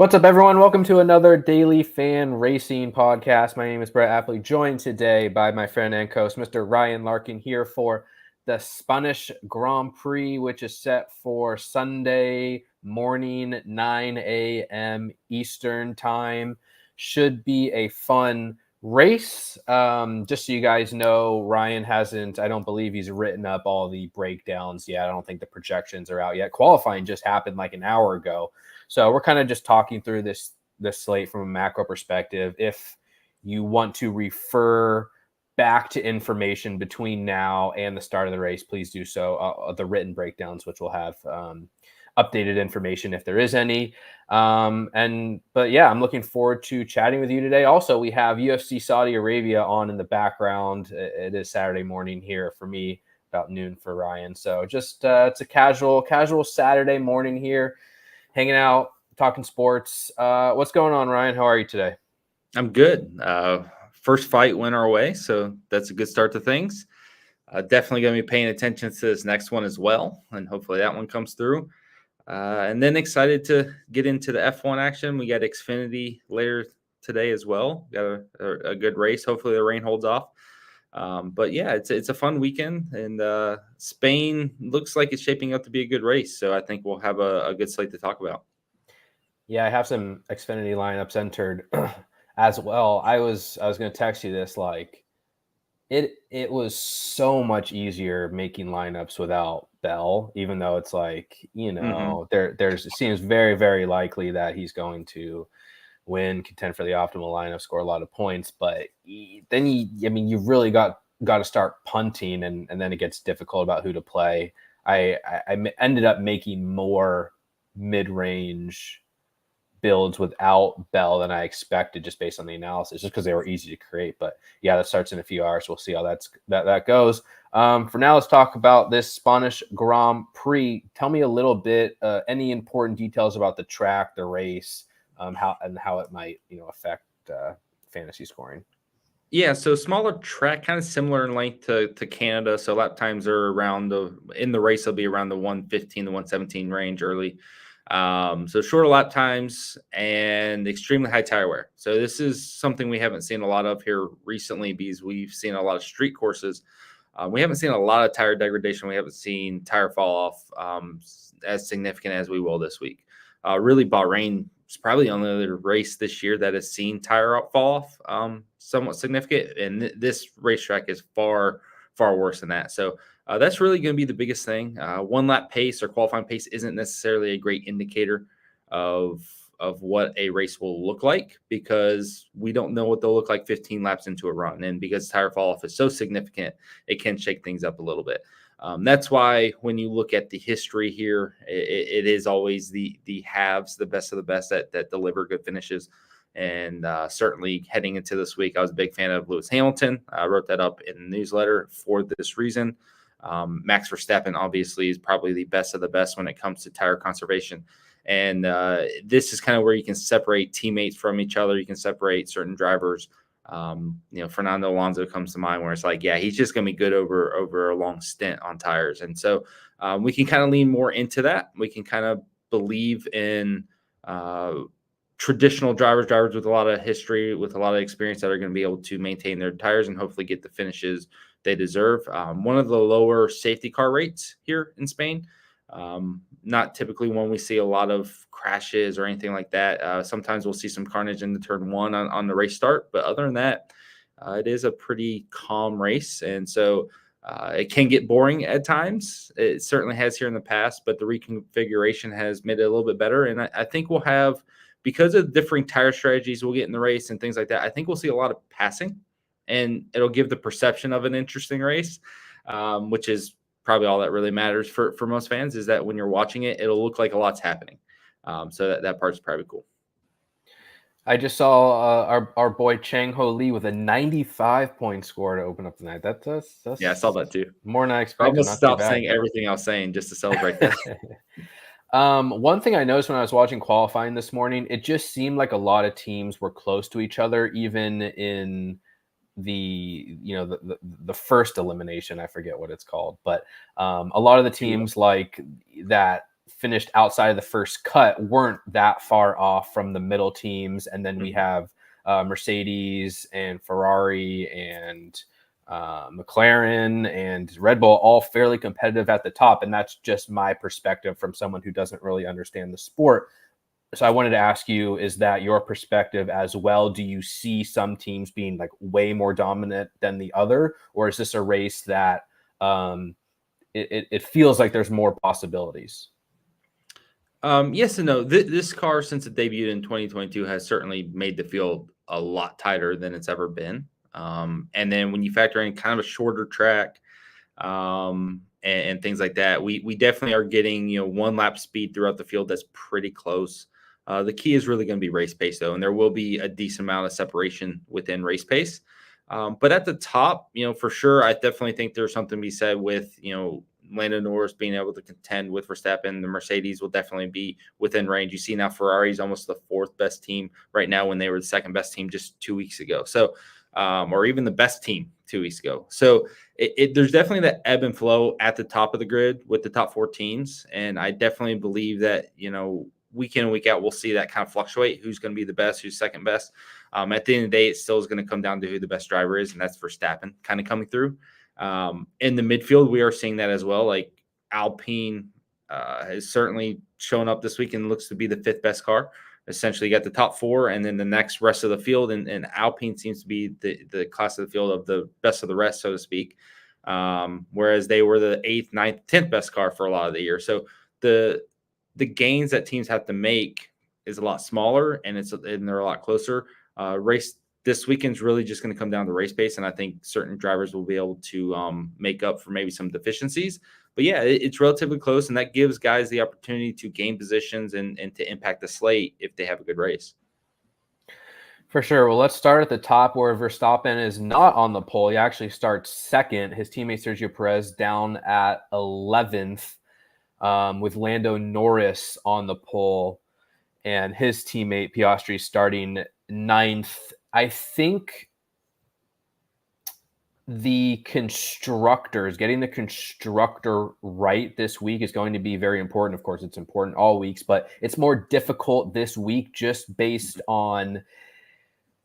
What's up, everyone? Welcome to another Daily Fan Racing podcast. My name is Brett Apley, joined today by my friend and co-host, Mr. Ryan Larkin, here for the Spanish Grand Prix, which is set for Sunday morning, 9 a.m. Eastern Time. Should be a fun race. Just so you guys know, Ryan I don't believe he's written up all the breakdowns yet. I don't think the projections are out yet. Qualifying just happened like an hour ago. So we're kind of just talking through this slate from a macro perspective. If you want to refer back to information between now and the start of the race, please do so. The written breakdowns, which will have updated information if there is any. But yeah, I'm looking forward to chatting with you today. Also, we have UFC Saudi Arabia on in the background. It is Saturday morning here for me, about noon for Ryan. So just it's a casual Saturday morning here, hanging out, talking sports. What's going on, Ryan? How are you today? I'm good. First fight went our way, so that's a good start to things. Definitely going to be paying attention to this next one as well, and hopefully that one comes through. And then excited to get into the F1 action. We got Xfinity later today as well. Got a good race. Hopefully the rain holds off. But yeah, it's a fun weekend, and Spain looks like it's shaping up to be a good race. So I think we'll have a good slate to talk about. Yeah, I have some Xfinity lineups entered as well. I was going to text you this. Like, it was so much easier making lineups without Bell, even though it's like, it seems very, very likely that he's going to win, contend for the optimal lineup, score a lot of points. But then you really got to start punting, and then it gets difficult about who to play. I ended up making more mid-range builds without Bell than I expected, just based on the analysis, just because they were easy to create. But yeah, that starts in a few hours. We'll see how that goes. For now, let's talk about this Spanish Grand Prix. Tell me a little bit, any important details about the track, the race, how it might affect fantasy scoring. Yeah, so smaller track, kind of similar in length to Canada. So lap times are around in the race, they'll be around the 115 to 117 range early. So shorter lap times and extremely high tire wear. So this is something we haven't seen a lot of here recently, because we've seen a lot of street courses. We haven't seen a lot of tire degradation. We haven't seen tire fall off as significant as we will this week. Really, Bahrain is probably the only other race this year that has seen tire fall off somewhat significant. And this racetrack is far, far worse than that. So that's really going to be the biggest thing. One lap pace or qualifying pace isn't necessarily a great indicator of what a race will look like, because we don't know what they'll look like 15 laps into a run. And because tire fall off is so significant, it can shake things up a little bit. That's why when you look at the history here, it is always the halves, the best of the best that deliver good finishes. And certainly heading into this week, I was a big fan of Lewis Hamilton. I wrote that up in the newsletter for this reason. Max Verstappen obviously is probably the best of the best when it comes to tire conservation. And this is kind of where you can separate teammates from each other. You can separate certain drivers. Fernando Alonso comes to mind, where it's like, yeah, he's just going to be good over a long stint on tires. And so we can kind of lean more into that. We can kind of believe in traditional drivers with a lot of history, with a lot of experience, that are going to be able to maintain their tires and hopefully get the finishes they deserve. One of the lower safety car rates here in Spain. Not typically one we see a lot of crashes or anything like that. Sometimes we'll see some carnage in the turn one on the race start, but other than that, it is a pretty calm race. And so it can get boring at times. It certainly has here in the past, but the reconfiguration has made it a little bit better. And I think we'll have, because of differing tire strategies we'll get in the race and things like that, I think we'll see a lot of passing, and it'll give the perception of an interesting race, which is probably all that really matters for most fans, is that when you're watching it, it'll look like a lot's happening. So that part's probably cool. I just saw our boy Chang Ho Lee with a 95-point score to open up the night. That's Yeah, I saw that too. More than I I expected. almost stopped saying everything I was saying just to celebrate that. One thing I noticed when I was watching qualifying this morning, it just seemed like a lot of teams were close to each other, even in the first elimination. I forget what it's called, but a lot of the teams like that finished outside of the first cut weren't that far off from the middle teams. And then we have Mercedes and Ferrari and McLaren and Red Bull all fairly competitive at the top. And that's just my perspective from someone who doesn't really understand the sport. So I wanted to ask you, is that your perspective as well? Do you see some teams being like way more dominant than the other? Or is this a race that it feels like there's more possibilities? Yes and no. This car, since it debuted in 2022, has certainly made the field a lot tighter than it's ever been. And then when you factor in kind of a shorter track, and things like that, we definitely are getting, one lap speed throughout the field that's pretty close. The key is really going to be race pace, though, and there will be a decent amount of separation within race pace. But at the top, for sure, I definitely think there's something to be said with, Lando Norris being able to contend with Verstappen. The Mercedes will definitely be within range. You see now Ferrari's almost the fourth best team right now when they were the second best team just 2 weeks ago. So, or even the best team 2 weeks ago. So there's definitely that ebb and flow at the top of the grid with the top four teams. And I definitely believe that, week in and week out, we'll see that kind of fluctuate. Who's going to be the best, who's second best. At the end of the day, it still is going to come down to who the best driver is, and that's Verstappen kind of coming through. In the midfield, we are seeing that as well. Like Alpine has certainly shown up this week and looks to be the fifth best car. Essentially, you got the top four, and then the next rest of the field, and Alpine seems to be the class of the field of the best of the rest, so to speak. Whereas they were the 8th, 9th, 10th best car for a lot of the year. So the gains that teams have to make is a lot smaller, and they're a lot closer. Race this weekend's really just going to come down to race pace, and I think certain drivers will be able to make up for maybe some deficiencies. But yeah, it's relatively close, and that gives guys the opportunity to gain positions and to impact the slate if they have a good race. For sure. Well, let's start at the top where Verstappen is not on the pole. He actually starts second. His teammate Sergio Perez down at 11th, with Lando Norris on the pole and his teammate Piastri starting 9th. I think getting the constructor right this week is going to be very important. Of course, it's important all weeks, but it's more difficult this week just based on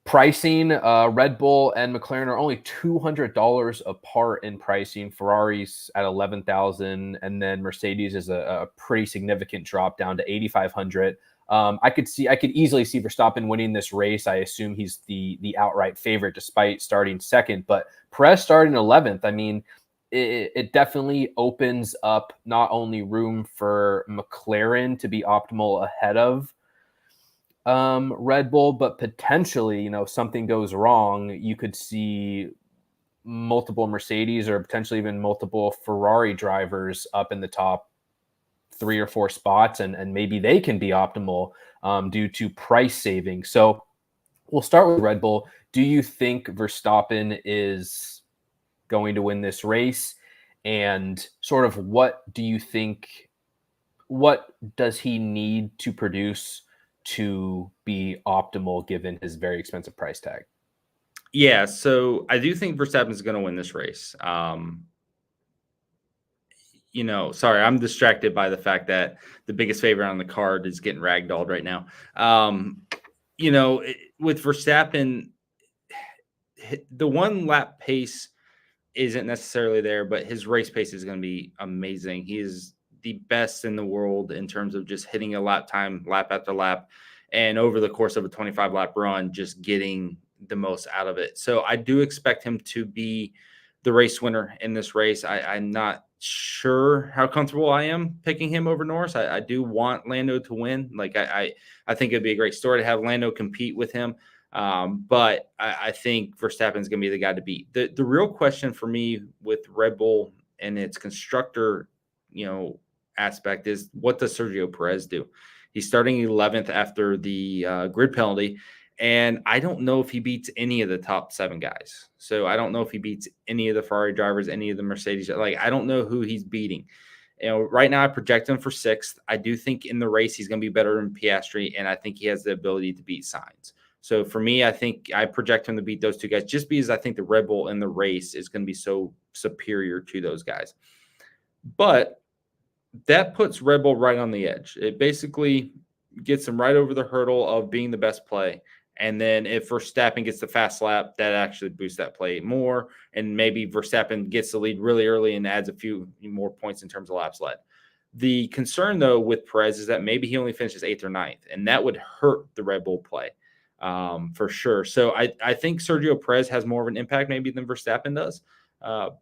pricing. Red Bull and McLaren are only $200 apart in pricing. Ferrari's at $11,000, and then Mercedes is a pretty significant drop down to $8,500. I could easily see Verstappen winning this race. I assume he's the outright favorite despite starting second, but Perez starting 11th. I mean, it definitely opens up not only room for McLaren to be optimal ahead of Red Bull, but potentially, something goes wrong, you could see multiple Mercedes or potentially even multiple Ferrari drivers up in the top 3 or 4 spots, and maybe they can be optimal due to price saving. So we'll start with Red Bull. Do you think Verstappen is going to win this race? And sort of what does he need to produce to be optimal given his very expensive price tag? Yeah, so I do think Verstappen is going to win this race. Sorry, I'm distracted by the fact that the biggest favorite on the card is getting ragdolled right now. With Verstappen, the one lap pace isn't necessarily there, but his race pace is going to be amazing. He is the best in the world in terms of just hitting a lap time, lap after lap, and over the course of a 25 lap run, just getting the most out of it. So I do expect him to be the race winner in this race. I'm not sure how comfortable I am picking him over Norris. I do want Lando to win. Like I think it'd be a great story to have Lando compete with him. But I think Verstappen is going to be the guy to beat. The real question for me with Red Bull and its constructor, aspect is, what does Sergio Perez do? He's starting 11th after the grid penalty. And I don't know if he beats any of the top 7 guys. So I don't know if he beats any of the Ferrari drivers, any of the Mercedes. Like, I don't know who he's beating. Right now I project him for 6th. I do think in the race he's going to be better than Piastri, and I think he has the ability to beat Sainz. So for me, I think I project him to beat those 2 guys just because I think the Red Bull in the race is going to be so superior to those guys. But that puts Red Bull right on the edge. It basically gets them right over the hurdle of being the best play. And then if Verstappen gets the fast lap, that actually boosts that play more. And maybe Verstappen gets the lead really early and adds a few more points in terms of laps led. The concern, though, with Perez is that maybe he only finishes 8th or 9th, and that would hurt the Red Bull play for sure. So I think Sergio Perez has more of an impact maybe than Verstappen does.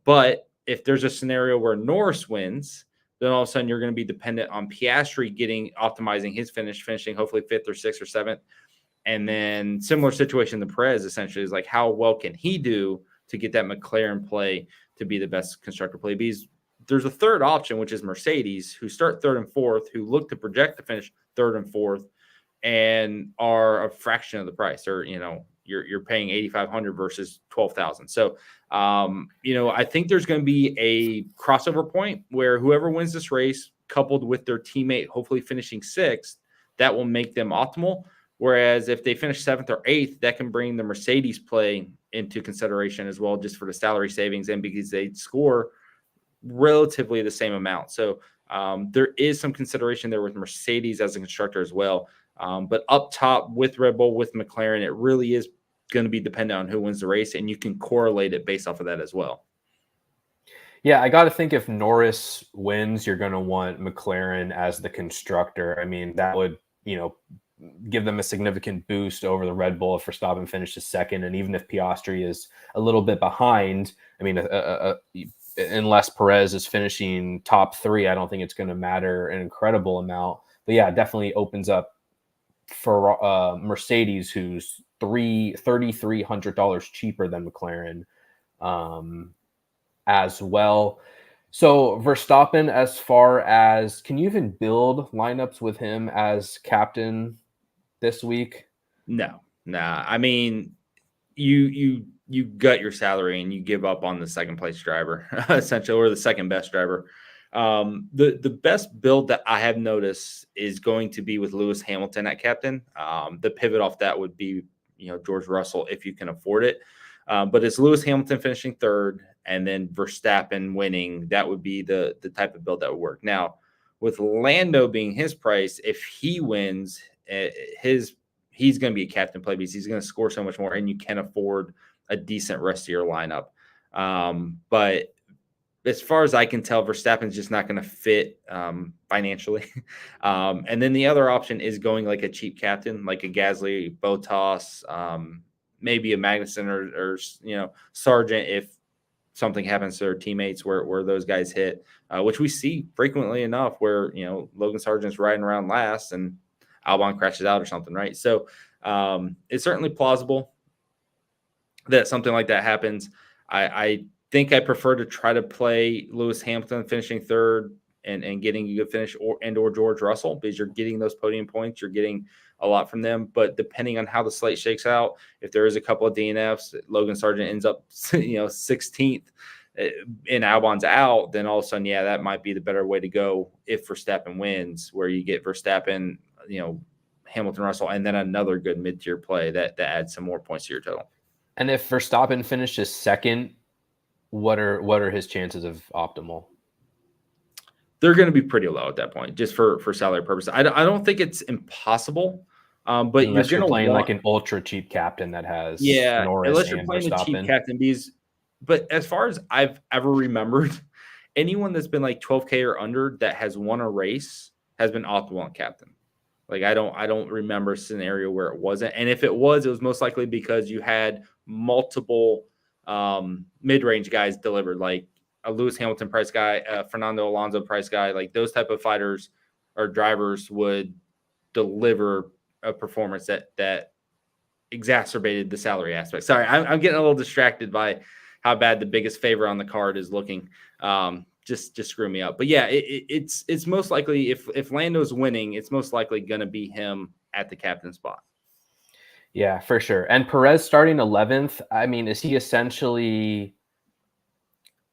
But if there's a scenario where Norris wins, then all of a sudden you're going to be dependent on Piastri optimizing his finishing hopefully 5th or 6th or 7th. And then similar situation to Perez essentially is like, how well can he do to get that McLaren play to be the best constructor play? Because there's a third option, which is Mercedes, who start 3rd and 4th, who look to project to finish 3rd and 4th, and are a fraction of the price. Or you're paying $8,500 versus $12,000. So I think there's going to be a crossover point where whoever wins this race, coupled with their teammate, hopefully finishing 6th, that will make them optimal. Whereas if they finish 7th or 8th, that can bring the Mercedes play into consideration as well, just for the salary savings and because they score relatively the same amount. So there is some consideration there with Mercedes as a constructor as well. But up top with Red Bull, with McLaren, it really is going to be dependent on who wins the race, and you can correlate it based off of that as well. Yeah, I got to think if Norris wins, you're going to want McLaren as the constructor. I mean, that would, give them a significant boost over the Red Bull if Verstappen finishes 2nd. And even if Piastri is a little bit behind, I mean, unless Perez is finishing top 3, I don't think it's going to matter an incredible amount. But yeah, it definitely opens up for Mercedes, who's $3,300 cheaper than McLaren as well. So Verstappen, as far as, can you even build lineups with him as captain this week? No. I mean, you gut your salary and you give up on the 2nd place driver, essentially, or the 2nd best driver. The best build that I have noticed is going to be with Lewis Hamilton at captain. The pivot off that would be, George Russell, if you can afford it. But it's Lewis Hamilton finishing 3rd and then Verstappen winning. That would be the type of build that would work. Now, with Lando being his price, if he wins, he's going to be a captain play because he's going to score so much more, and you can afford a decent rest of your lineup. But as far as I can tell, Verstappen's just not going to fit financially. And then the other option is going like a cheap captain, like a Gasly, Bottas, maybe a Magnussen or Sargent if something happens to their teammates where those guys hit, which we see frequently enough where, Logan Sargent's riding around last and Albon crashes out or something, right? So it's certainly plausible that something like that happens. I think I prefer to try to play Lewis Hamilton finishing 3rd and getting a good finish or George Russell, because you're getting those podium points. You're getting a lot from them. But depending on how the slate shakes out, if there is a couple of DNFs, Logan Sargent ends up 16th and Albon's out, then all of a sudden, yeah, that might be the better way to go if Verstappen wins, where you get Verstappen, Hamilton, Russell, and then another good mid-tier play that adds some more points to your total. And if Verstappen finishes 2nd, what are his chances of optimal? They're going to be pretty low at that point, just for salary purposes. I don't think it's impossible, but unless you're playing like an ultra cheap captain that has Norris, unless you're playing Verstappen. A cheap captain. But as far as I've ever remembered, anyone that's been like 12K or under that has won a race has been optimal on captain. Like I don't remember a scenario where it wasn't, and if it was most likely because you had multiple mid-range guys delivered, like a Lewis Hamilton price guy, Fernando Alonso price guy, like those type of fighters or drivers would deliver a performance that exacerbated the salary aspect. Sorry, I'm getting a little distracted by how bad the biggest favor on the card is looking. Just screw me up. But yeah, it's most likely if Lando's winning, it's most likely going to be him at the captain spot. Yeah, for sure. And Perez starting 11th. I mean, is he essentially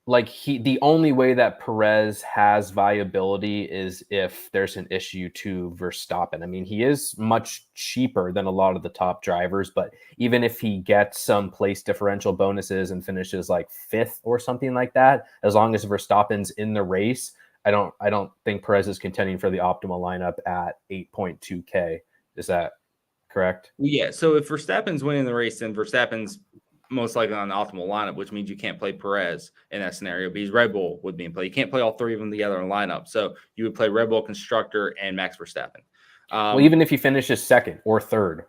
like the only way that Perez has viability is if there's an issue to Verstappen? I mean, he is much cheaper than a lot of the top drivers, but even if he gets some place differential bonuses and finishes like 5th or something like that, as long as Verstappen's in the race, I don't think Perez is contending for the optimal lineup at 8.2K. Is that correct? Yeah. So if Verstappen's winning the race, then Verstappen's most likely on the optimal lineup, which means you can't play Perez in that scenario because Red Bull would be in play. You can't play all three of them together in a lineup. So you would play Red Bull constructor and Max Verstappen. Well, even if he finishes second or third,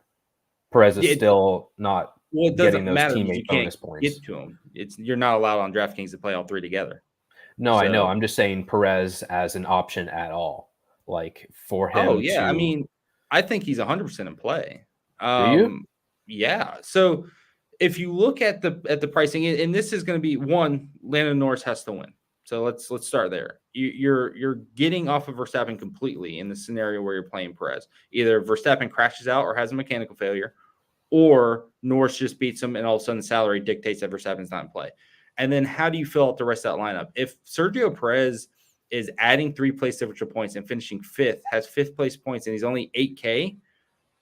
Perez is still not it getting doesn't those matter. teammate You can't bonus points. get to him. You're not allowed on DraftKings to play all three together. No, I know. I'm just saying Perez as an option at all, like for him. Oh yeah, I mean, I think he's 100% in play. Do you? Yeah. So if you look at the pricing, and this is going to be one, Lando Norris has to win. So let's start there. You're getting off of Verstappen completely in the scenario where you're playing Perez. Either Verstappen crashes out or has a mechanical failure, or Norris just beats him, and all of a sudden salary dictates that Verstappen's not in play. And then how do you fill out the rest of that lineup? If Sergio Perez is adding 3 place differential points and finishing fifth, has fifth place points, and he's only 8K,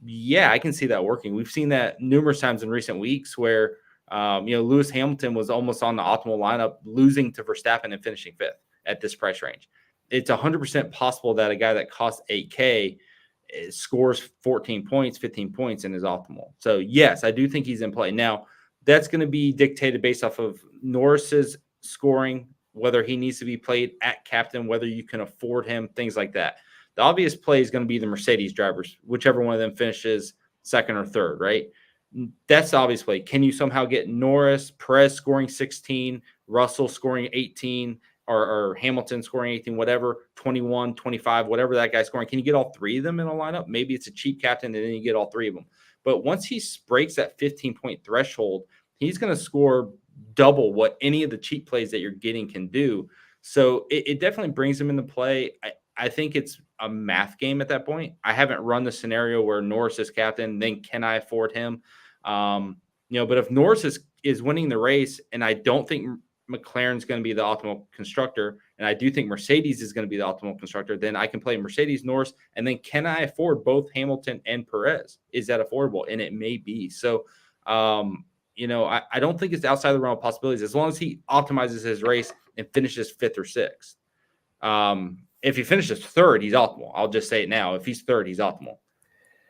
yeah, I can see that working. We've seen that numerous times in recent weeks where, Lewis Hamilton was almost on the optimal lineup, losing to Verstappen and finishing fifth at this price range. It's 100% possible that a guy that costs 8K scores 14 points, 15 points, and is optimal. So, yes, I do think he's in play. Now, that's going to be dictated based off of Norris's scoring, whether he needs to be played at captain, whether you can afford him, things like that. The obvious play is going to be the Mercedes drivers, whichever one of them finishes second or third, right? That's the obvious play. Can you somehow get Norris, Perez scoring 16, Russell scoring 18, or Hamilton scoring 18, whatever, 21, 25, whatever that guy's scoring? Can you get all three of them in a lineup? Maybe it's a cheap captain, and then you get all three of them. But once he breaks that 15-point threshold, he's going to score double what any of the cheap plays that you're getting can do. So it definitely brings him into play. I think it's a math game at that point. I haven't run the scenario where Norris is captain, then can I afford him? But if Norris is winning the race, and I don't think McLaren's going to be the optimal constructor, and I do think Mercedes is going to be the optimal constructor, then I can play Mercedes, Norris, and then can I afford both Hamilton and Perez? Is that affordable? And it may be. So, I don't think it's outside the realm of possibilities as long as he optimizes his race and finishes fifth or sixth. If he finishes third, he's optimal. I'll just say it now. If he's third, he's optimal.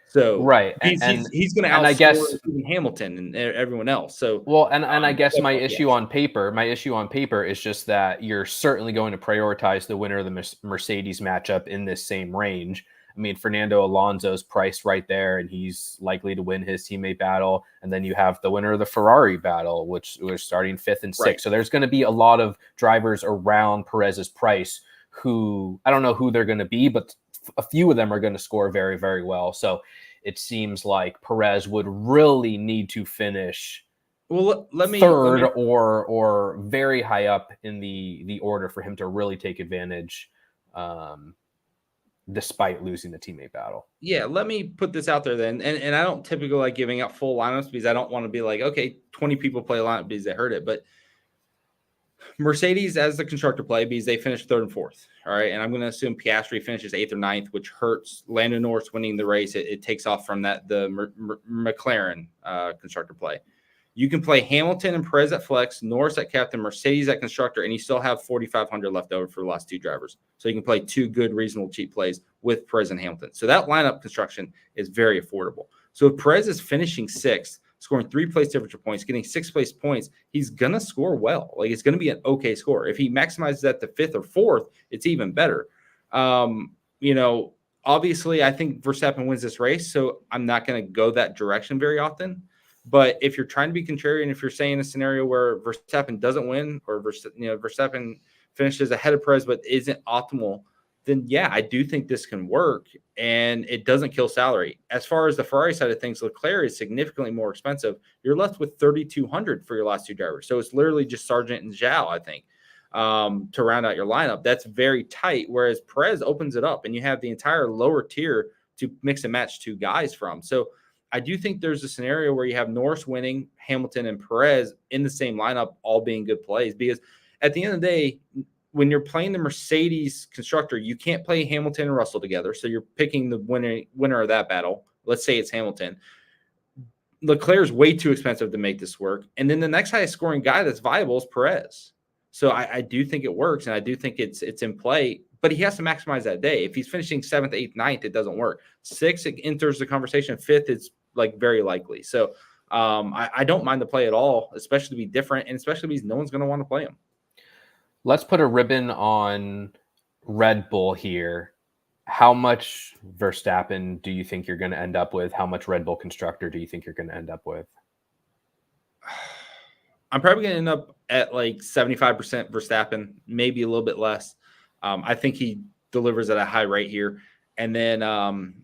So right, he's going to outscore even Hamilton and everyone else. So I guess my issue on paper is just that you're certainly going to prioritize the winner of the Mercedes matchup in this same range. I mean, Fernando Alonso's priced right there, and he's likely to win his teammate battle. And then you have the winner of the Ferrari battle, which was starting fifth and sixth. Right. So there's going to be a lot of drivers around Perez's price who I don't know who they're going to be, but a few of them are going to score very, very well. So it seems like Perez would really need to finish third or very high up in the order for him to really take advantage, despite losing the teammate battle. Yeah, let me put this out there then. And I don't typically like giving out full lineups because I don't want to be like, okay, 20 people play a lineup because they heard it. But Mercedes as the constructor play because they finished third and fourth. All right. And I'm going to assume Piastri finishes eighth or ninth, which hurts Lando Norris winning the race. It takes off from the McLaren constructor play. You can play Hamilton and Perez at flex, Norris at captain, Mercedes at constructor, and you still have 4,500 left over for the last two drivers. So you can play two good, reasonable, cheap plays with Perez and Hamilton. So that lineup construction is very affordable. So if Perez is finishing sixth, scoring 3 place differential points, getting 6 place points, he's going to score well. Like it's going to be an okay score. If he maximizes that to fifth or fourth, it's even better. Obviously I think Verstappen wins this race, so I'm not going to go that direction very often. But if you're trying to be contrarian, if you're saying a scenario where Verstappen doesn't win or Verstappen finishes ahead of Perez but isn't optimal, then yeah, I do think this can work and it doesn't kill salary. As far as the Ferrari side of things, Leclerc is significantly more expensive. You're left with 3,200 for your last two drivers. So it's literally just Sargent and Zhao, I think, to round out your lineup. That's very tight. Whereas Perez opens it up and you have the entire lower tier to mix and match two guys from. So I do think there's a scenario where you have Norris winning, Hamilton and Perez in the same lineup, all being good plays. Because at the end of the day, when you're playing the Mercedes constructor, you can't play Hamilton and Russell together. So you're picking the winner of that battle. Let's say it's Hamilton. Leclerc is way too expensive to make this work. And then the next highest scoring guy that's viable is Perez. So I do think it works, and I do think it's in play. but he has to maximize that day. If he's finishing 7th, 8th, 9th, it doesn't work. 6th, it enters the conversation. 5th, it's like very likely. So I don't mind the play at all, especially to be different, and especially because no one's going to want to play him. Let's put a ribbon on Red Bull here. How much Verstappen do you think you're going to end up with? How much Red Bull constructor do you think you're going to end up with? I'm probably going to end up at like 75% Verstappen, maybe a little bit less. I think he delivers at a high rate here. And then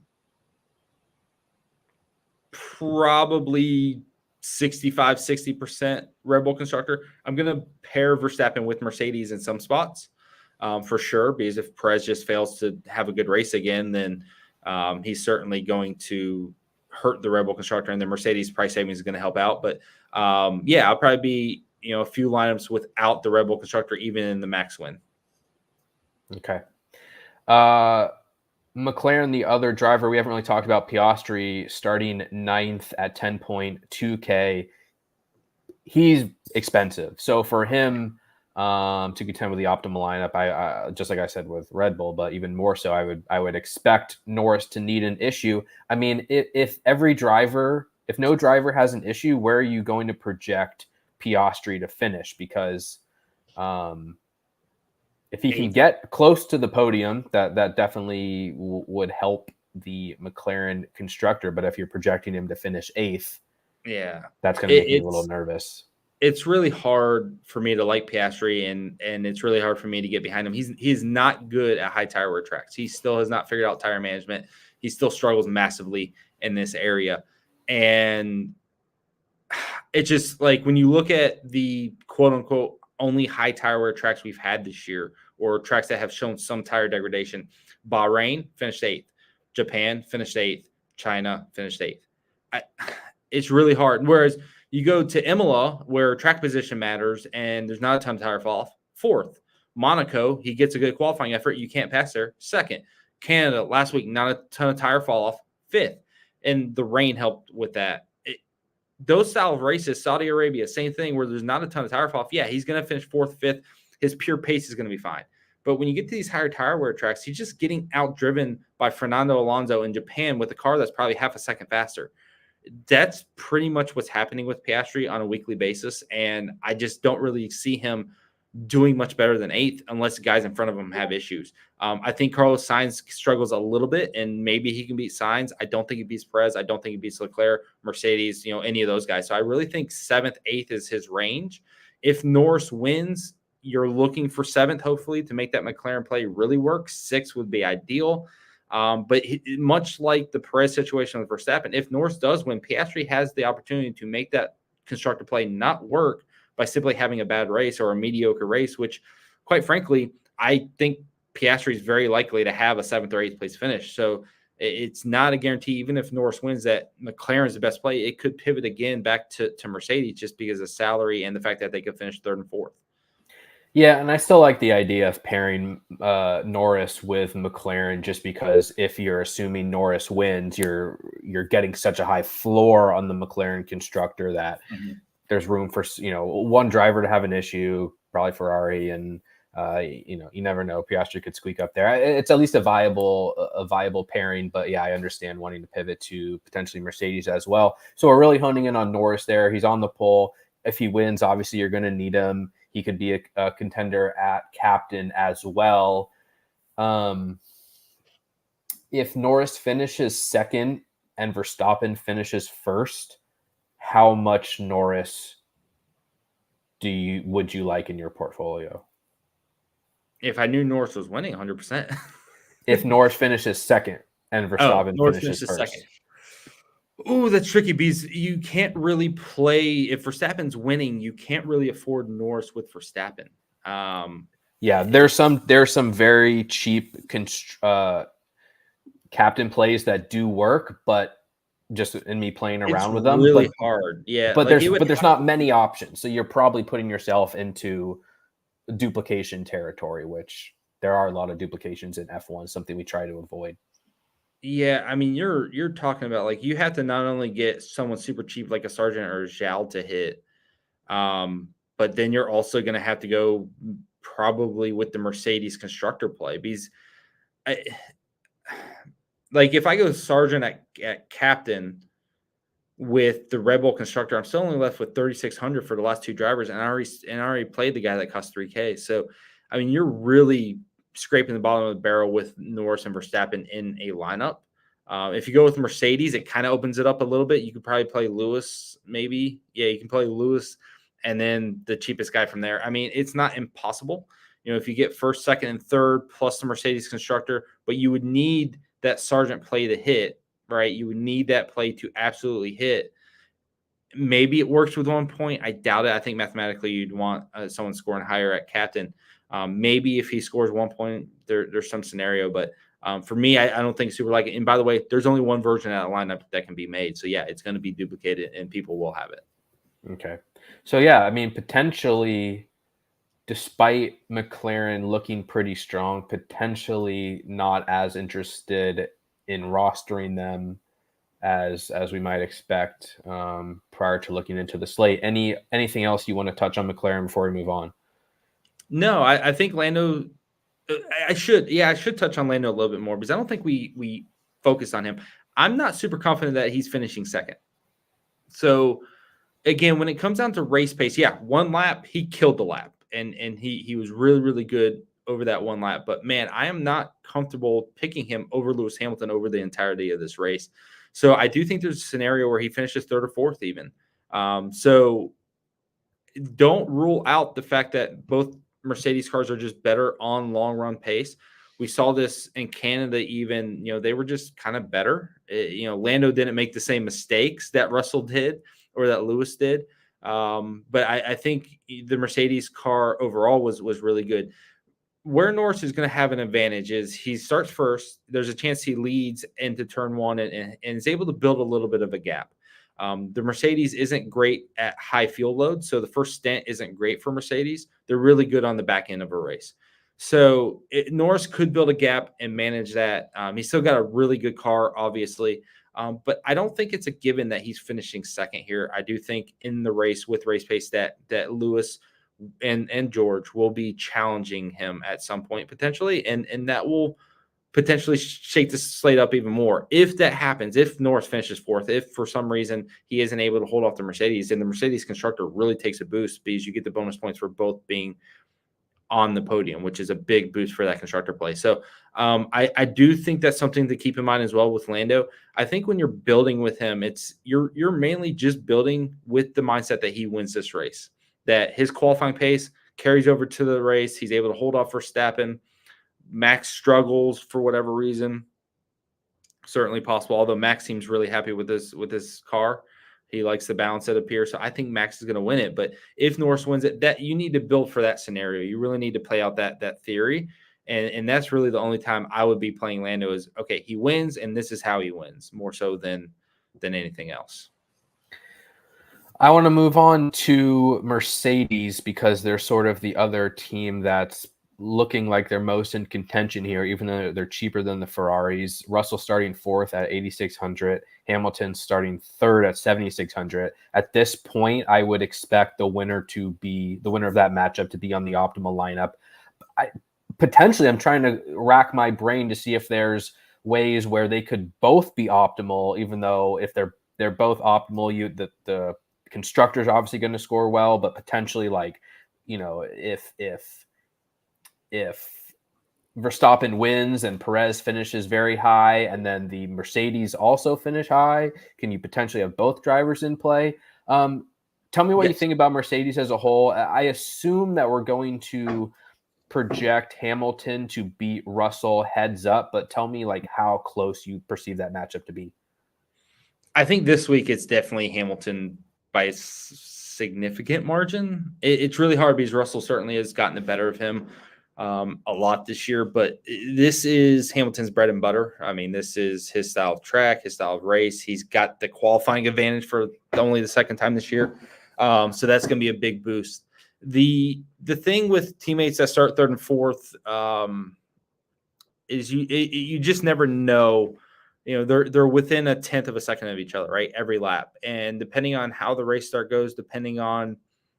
probably 65-60% Red Bull constructor. I'm going to pair Verstappen with Mercedes in some spots for sure, because if Perez just fails to have a good race again, then he's certainly going to hurt the Red Bull constructor, and the Mercedes price savings is going to help out. But yeah, I'll probably be a few lineups without the Red Bull constructor, even in the max win. Okay. McLaren, the other driver, we haven't really talked about. Piastri starting 9th at 10.2K. He's expensive. So for him to contend with the optimal lineup, I just like I said with Red Bull, but even more so, I would expect Norris to need an issue. I mean, if no driver has an issue, where are you going to project Piastri to finish? Because if he can get close to the podium, that definitely would help the McLaren constructor. But if you're projecting him to finish 8th, yeah, that's going to make me a little nervous. It's really hard for me to like Piastri, and it's really hard for me to get behind him. He's not good at high tire wear tracks. He still has not figured out tire management. He still struggles massively in this area. And it's just like when you look at the quote unquote only high tire wear tracks we've had this year, or tracks that have shown some tire degradation, Bahrain finished 8th, Japan finished 8th, China finished 8th. It's really hard. Whereas you go to Imola, where track position matters and there's not a ton of tire fall off, 4th. Monaco, he gets a good qualifying effort. You can't pass there, 2nd. Canada, last week, not a ton of tire fall off, 5th. And the rain helped with that. Those style of races, Saudi Arabia, same thing, where there's not a ton of tire fall off. Yeah, he's going to finish 4th, 5th. His pure pace is going to be fine. But when you get to these higher tire wear tracks, he's just getting outdriven by Fernando Alonso in Japan with a car that's probably half a second faster. That's pretty much what's happening with Piastri on a weekly basis. And I just don't really see him doing much better than 8th unless the guys in front of him have issues. I think Carlos Sainz struggles a little bit, and maybe he can beat Sainz. I don't think he beats Perez. I don't think he beats Leclerc, Mercedes, any of those guys. So I really think 7th, 8th is his range. If Norris wins, you're looking for 7th, hopefully, to make that McLaren play really work. 6th would be ideal. But much like the Perez situation with Verstappen, if Norris does win, Piastri has the opportunity to make that constructor play not work by simply having a bad race or a mediocre race, which, quite frankly, I think Piastri is very likely to have a 7th or 8th place finish. So it's not a guarantee. Even if Norris wins, that McLaren's the best play, it could pivot again back to Mercedes just because of salary and the fact that they could finish 3rd and 4th. Yeah, and I still like the idea of pairing Norris with McLaren, just because if you're assuming Norris wins, you're getting such a high floor on the McLaren constructor that there's room for one driver to have an issue, probably Ferrari, and you never know, Piastri could squeak up there. It's at least a viable pairing, but yeah, I understand wanting to pivot to potentially Mercedes as well. So we're really honing in on Norris there. He's on the pole. If he wins, obviously you're going to need him. He could be a contender at captain as well. If Norris finishes 2nd and Verstappen finishes 1st, how much Norris would you like in your portfolio? If I knew Norris was winning, 100%. If Norris finishes 2nd and Verstappen finishes 1st. 2nd. Oh, that's tricky because you can't really play. If Verstappen's winning, you can't really afford Norris with Verstappen. Yeah, there's some very cheap captain plays that do work, but just in me playing around with them, really hard. Yeah, but there's not many options, so you're probably putting yourself into duplication territory, which there are a lot of duplications in F1, something we try to avoid. Yeah, I mean, you're talking about, like, you have to not only get someone super cheap like a Sargent or a Zhao to hit, but then you're also going to have to go probably with the Mercedes constructor play, because like if I go Sargent at captain with the Red Bull constructor, I'm still only left with 3,600 for the last two drivers, and I already played the guy that cost 3K. So, I mean, you're really scraping the bottom of the barrel with Norris and Verstappen in a lineup. If you go with Mercedes, it kind of opens it up a little bit. You could probably play Lewis, maybe. Yeah, you can play Lewis, and then the cheapest guy from there. I mean, it's not impossible. If you get first, second, and third plus the Mercedes constructor, but you would need that Sargent play to hit, right? You would need that play to absolutely hit. Maybe it works with 1 point. I doubt it. I think mathematically you'd want someone scoring higher at captain. Maybe if he scores 1 point, there's some scenario. But for me, I don't think super like it. And by the way, there's only one version of that lineup that can be made. So, yeah, it's going to be duplicated and people will have it. Okay. So, yeah, I mean, potentially, despite McLaren looking pretty strong, potentially not as interested in rostering them as we might expect prior to looking into the slate. Anything else you want to touch on McLaren before we move on? No, I think Lando. I should touch on Lando a little bit more because I don't think we focused on him. I'm not super confident that he's finishing second. So again, when it comes down to race pace, yeah, one lap he killed the lap, and he was really, really good over that one lap. But man, I am not comfortable picking him over Lewis Hamilton over the entirety of this race. So I do think there's a scenario where he finishes third or fourth even. So don't rule out the fact that both Mercedes cars are just better on long run pace. We saw this in Canada even, they were just kind of better. Lando didn't make the same mistakes that Russell did or that Lewis did. But I think the Mercedes car overall was really good. Where Norris is going to have an advantage is he starts first. There's a chance he leads into turn one and is able to build a little bit of a gap. The Mercedes isn't great at high fuel load, so the first stint isn't great for Mercedes. They're really good on the back end of a race. So Norris could build a gap and manage that. He's still got a really good car, obviously, but I don't think it's a given that he's finishing second here. I do think in the race with race pace that Lewis and George will be challenging him at some point potentially, and that will potentially shake the slate up even more. If that happens, if Norris finishes fourth, if for some reason he isn't able to hold off the Mercedes, then the Mercedes constructor really takes a boost because you get the bonus points for both being on the podium, which is a big boost for that constructor play. So I do think that's something to keep in mind as well with Lando. I think when you're building with him, you're mainly just building with the mindset that he wins this race, that his qualifying pace carries over to the race. He's able to hold off Verstappen. Max struggles for whatever reason. Certainly possible, although Max seems really happy with this car. He likes the balance it appears. So I think Max is going to win it. But if Norris wins it, that you need to build for that scenario. You really need to play out that theory. And that's really the only time I would be playing Lando is, okay, he wins, and this is how he wins, more so than anything else. I want to move on to Mercedes because they're sort of the other team that's looking like they're most in contention here, even though they're cheaper than the Ferraris. Russell starting fourth at 8,600, Hamilton starting third at 7,600. At this point, I would expect the winner of that matchup to be on the optimal lineup. I'm trying to rack my brain to see if there's ways where they could both be optimal, even though if they're both optimal, the constructor's obviously going to score well, but potentially if Verstappen wins and Perez finishes very high and then the Mercedes also finish high, can you potentially have both drivers in play? Tell me what you think about Mercedes as a whole. I assume that we're going to project Hamilton to beat Russell heads up, but tell me how close you perceive that matchup to be. I think this week it's definitely Hamilton by a significant margin. It's really hard because Russell certainly has gotten the better of him a lot this year, but this is Hamilton's bread and butter. I mean, this is his style of track, his style of race. He's got the qualifying advantage for only the second time this year. So that's going to be a big boost. The thing with teammates that start third and fourth is you just never know. They're within a tenth of a second of each other, right? Every lap. And depending on how the race start goes, depending on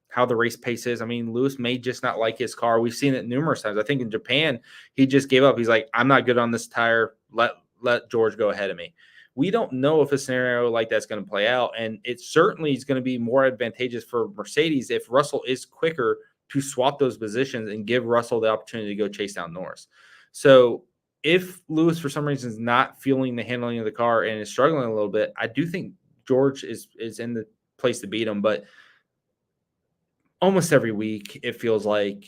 how the race pace is. I mean, Lewis may just not like his car. We've seen it numerous times. I think in Japan, he just gave up. He's like, I'm not good on this tire. Let George go ahead of me. We don't know if a scenario like that's going to play out. And it certainly is going to be more advantageous for Mercedes if Russell is quicker to swap those positions and give Russell the opportunity to go chase down Norris. So if Lewis, for some reason, is not feeling the handling of the car and is struggling a little bit, I do think George is in the place to beat him. But almost every week, it feels like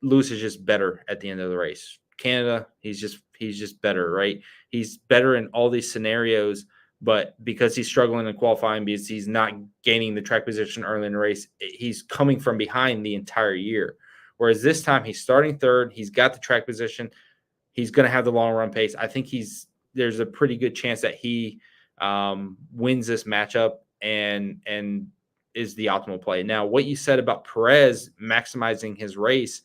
Lewis is just better at the end of the race. Canada, he's just better, right? He's better in all these scenarios, but because he's struggling in qualifying, because he's not gaining the track position early in the race, he's coming from behind the entire year. Whereas this time, he's starting third, he's got the track position, he's going to have the long run pace. I think there's a pretty good chance that he wins this matchup and is the optimal play. Now, what you said about Perez maximizing his race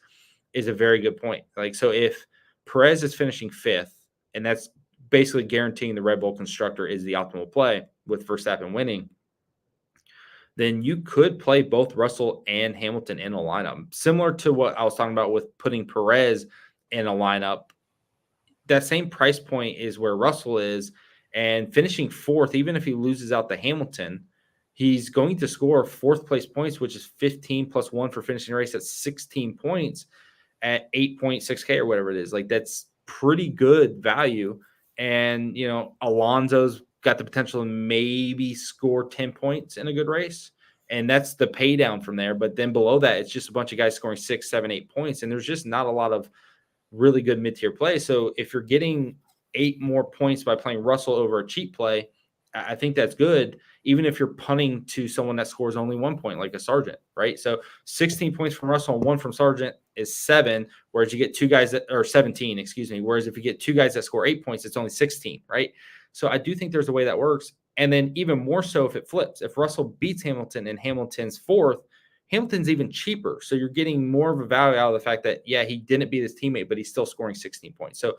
is a very good point. Like, so if Perez is finishing fifth, and that's basically guaranteeing the Red Bull constructor is the optimal play with Verstappen winning, then you could play both Russell and Hamilton in a lineup. Similar to what I was talking about with putting Perez in a lineup, that same price point is where Russell is, and finishing fourth, even if he loses out to Hamilton, he's going to score fourth place points, which is 15 plus 1 for finishing the race. That's 16 points at 8.6K or whatever it is. Like, that's pretty good value. And, you know, Alonso's got the potential to maybe score 10 points in a good race. And that's the pay down from there. But then below that, it's just a bunch of guys scoring 6, 7, 8 points. And there's just not a lot of really good mid-tier play. So if you're getting 8 more points by playing Russell over a cheap play, I think that's good, even if you're punting to someone that scores only 1 point, like a Sargent, right? So 16 points from Russell and 1 from Sargent is 7, whereas you get 2 guys that are 17, excuse me. Whereas if you get 2 guys that score 8 points, it's only 16, right? So I do think there's a way that works. And then even more so if it flips. If Russell beats Hamilton and Hamilton's fourth, Hamilton's even cheaper. So you're getting more of a value out of the fact that, yeah, he didn't beat his teammate, but he's still scoring 16 points. So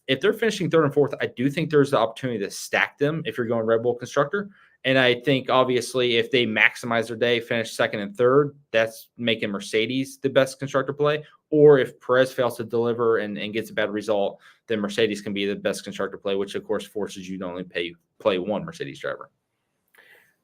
if they're finishing third and fourth, I do think there's the opportunity to stack them if you're going Red Bull constructor. And I think, obviously, if they maximize their day, finish second and third, that's making Mercedes the best constructor play. Or if Perez fails to deliver and gets a bad result, then Mercedes can be the best constructor play, which, of course, forces you to only play one Mercedes driver.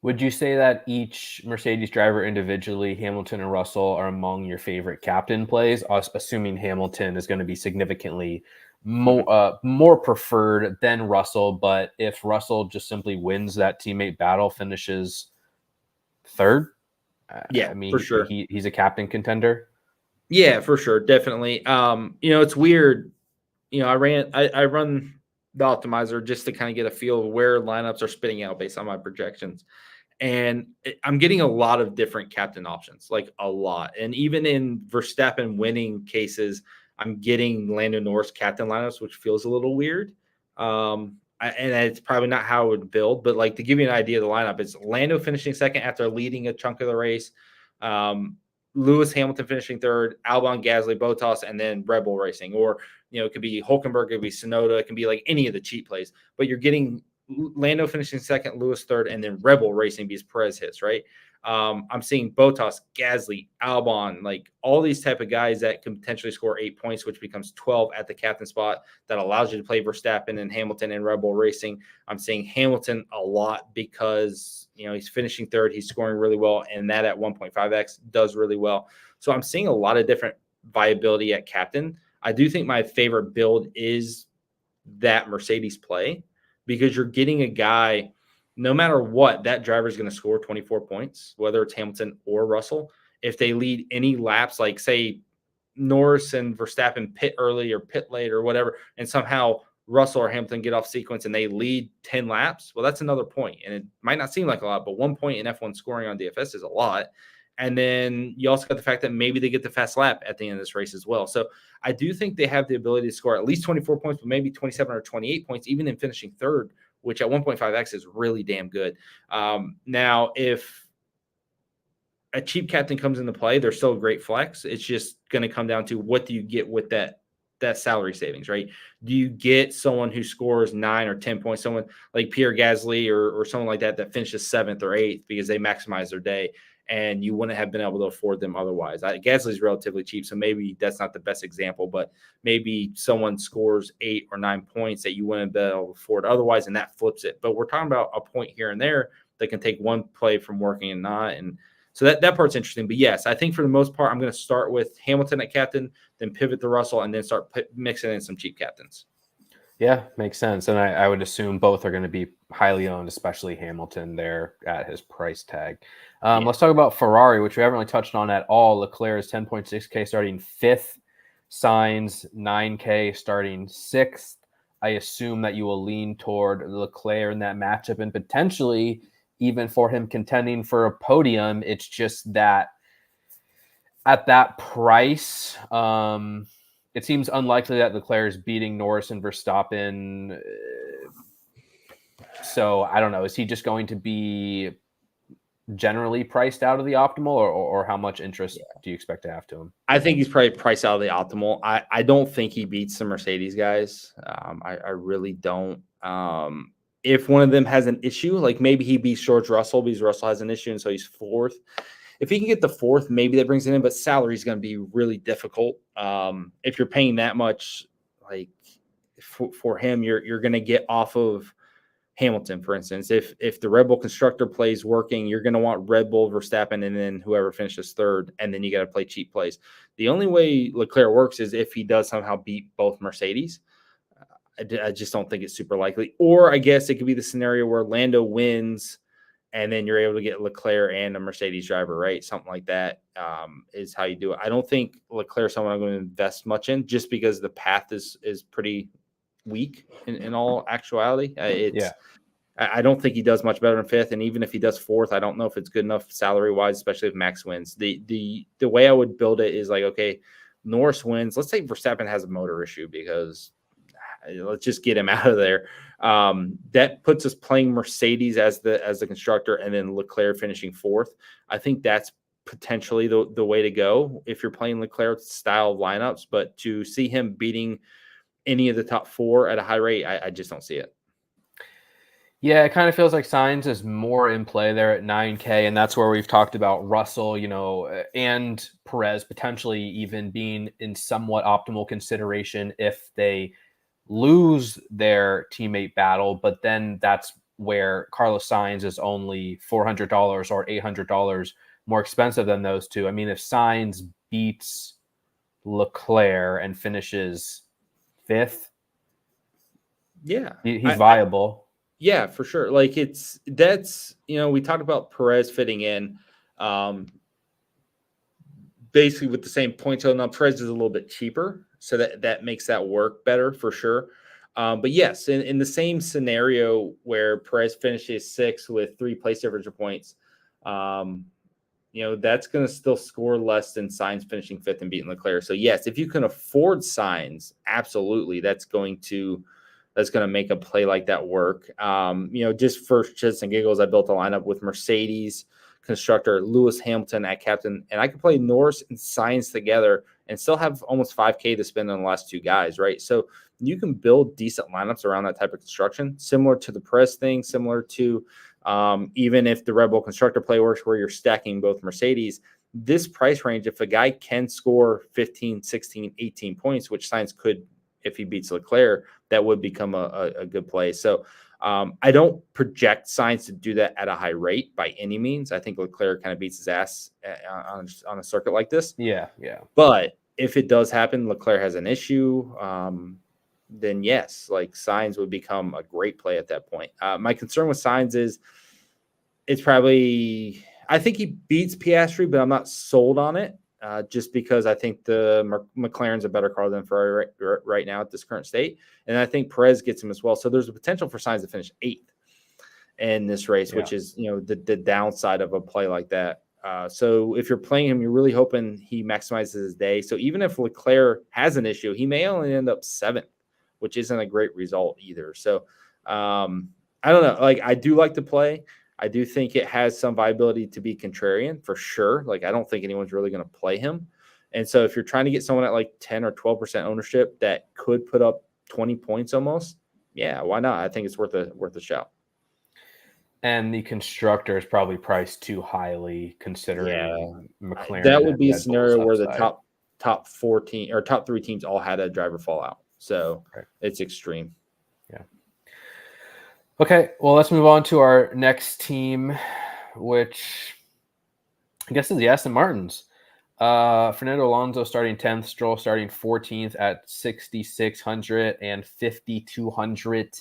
Would you say that each Mercedes driver individually, Hamilton and Russell, are among your favorite captain plays, assuming Hamilton is going to be significantly more preferred than Russell? But if Russell just simply wins that teammate battle, finishes third, yeah, I mean, for sure, he's a captain contender. Yeah, for sure, definitely. You know, it's weird. You know, I run the optimizer just to kind of get a feel of where lineups are spitting out based on my projections. And I'm getting a lot of different captain options, like a lot. And even in Verstappen winning cases, I'm getting Lando Norris captain lineups, which feels a little weird. And it's probably not how I would build, but like to give you an idea of the lineup, it's Lando finishing second after leading a chunk of the race. Lewis Hamilton finishing third, Albon, Gasly, Bottas, and then Red Bull Racing. Or, you know, it could be Hulkenberg, it could be Tsunoda, it can be like any of the cheap plays. But you're getting Lando finishing second, Lewis third, and then Red Bull Racing because Perez hits, right? I'm seeing Bottas, Gasly, Albon, like all these type of guys that can potentially score 8 points, which becomes 12 at the captain spot. That allows you to play Verstappen and Hamilton and Red Bull Racing. I'm seeing Hamilton a lot because, you know, he's finishing third, he's scoring really well, and that at 1.5x does really well. So I'm seeing a lot of different viability at captain. I do think my favorite build is that Mercedes play, because you're getting a guy, no matter what, that driver is going to score 24 points, whether it's Hamilton or Russell. If they lead any laps, like say Norris and Verstappen pit early or pit late or whatever, and somehow Russell or Hamilton get off sequence and they lead 10 laps, well, that's another point. And it might not seem like a lot, but 1 point in F1 scoring on DFS is a lot. And then you also got the fact that maybe they get the fast lap at the end of this race as well. So I do think they have the ability to score at least 24 points, but maybe 27 or 28 points, even in finishing third, which at 1.5x is really damn good. Now, if a cheap captain comes into play, they're still a great flex. It's just going to come down to what do you get with that salary savings, right? Do you get someone who scores 9 or 10 points, someone like Pierre Gasly or someone like that finishes 7th or 8th because they maximize their day? and you wouldn't have been able to afford them otherwise. Gasly's relatively cheap, so maybe that's not the best example, but maybe someone scores 8 or 9 points that you wouldn't have been able to afford otherwise, and that flips it. But we're talking about a point here and there that can take one play from working and not. And so that part's interesting. But yes, I think for the most part, I'm going to start with Hamilton at captain, then pivot to Russell, and then start mixing in some cheap captains. Yeah, makes sense. And I would assume both are going to be highly owned, especially Hamilton there at his price tag. Let's talk about Ferrari, which we haven't really touched on at all. Leclerc is 10.6K starting 5th, Sainz 9K starting 6th. I assume that you will lean toward Leclerc in that matchup and potentially even for him contending for a podium. It's just that at that price, it seems unlikely that Leclerc is beating Norris and Verstappen. So I don't know. Is he just going to be generally priced out of the optimal, or how much interest do you expect to have to him? I think he's probably priced out of the optimal. I don't think he beats the Mercedes guys. I really don't. If one of them has an issue, like maybe he beats George Russell because Russell has an issue, and so he's 4th. If he can get the 4th, maybe that brings it in, but salary is going to be really difficult. If you're paying that much, like for him, you're going to get off of Hamilton, for instance. If the Red Bull constructor play is working, you're going to want Red Bull, Verstappen, and then whoever finishes 3rd, and then you got to play cheap plays. The only way Leclerc works is if he does somehow beat both Mercedes. I just don't think it's super likely. Or I guess it could be the scenario where Lando wins, and then you're able to get Leclerc and a Mercedes driver, right? Something like that is how you do it. I don't think Leclerc is someone I'm going to invest much in just because the path is pretty weak in all actuality. I don't think he does much better than 5th, and even if he does 4th, I don't know if it's good enough salary-wise, especially if Max wins. The way I would build it is like, okay, Norris wins. Let's say Verstappen has a motor issue because let's just get him out of there. That puts us playing Mercedes as the constructor, and then Leclerc finishing 4th. I think that's potentially the way to go if you're playing Leclerc style lineups. But to see him beating any of the top 4 at a high rate, I just don't see it. Yeah, it kind of feels like Sainz is more in play there at 9K, and that's where we've talked about Russell, and Perez potentially even being in somewhat optimal consideration if they lose their teammate battle. But then that's where Carlos Sainz is only $400 or $800 more expensive than those two. I mean, if Sainz beats Leclerc and finishes 5th, he's viable. Yeah, for sure. Like that's we talked about Perez fitting in basically with the same points. So now Perez is a little bit cheaper, so that makes that work better for sure. But yes, in the same scenario where Perez finishes 6th with 3 place difference points, that's going to still score less than Sainz finishing 5th and beating Leclerc. So yes, if you can afford Sainz, absolutely, that's going to make a play like that work. Just for shits and giggles, I built a lineup with Mercedes constructor, Lewis Hamilton at captain, and I could play Norris and Sainz together and still have almost 5K to spend on the last 2 guys, right? So you can build decent lineups around that type of construction, similar to the Perez thing, similar to even if the Red Bull constructor play works where you're stacking both Mercedes. This price range, if a guy can score 15, 16, 18 points, which Sainz could if he beats Leclerc, that would become a good play. So I don't project Sainz to do that at a high rate by any means. I think Leclerc kind of beats his ass on a circuit like this. Yeah. But if it does happen, Leclerc has an issue, then yes, like Sainz would become a great play at that point. My concern with Sainz is I think he beats Piastri, but I'm not sold on it. Just because I think the McLaren's a better car than Ferrari right now at this current state. And I think Perez gets him as well. So there's a potential for Sainz to finish 8th in this race, which is, the downside of a play like that. So if you're playing him, you're really hoping he maximizes his day. So even if Leclerc has an issue, he may only end up 7th, which isn't a great result either. So I don't know. Like, I do like to play. I do think it has some viability to be contrarian for sure. Like, I don't think anyone's really going to play him. And so if you're trying to get someone at like 10 or 12% ownership that could put up 20 points almost, yeah, why not? I think it's worth a shout. And the constructor is probably priced too highly, Yeah, considering that McLaren would and be a Red Bull's scenario where the upside. top 14 or top 3 teams all had a driver fall out. So Right. it's extreme. Yeah. Okay, well, let's move on to our next team, which I guess is the Aston Martins. Fernando Alonso starting 10th, Stroll starting 14th at 6,600 and 5,200.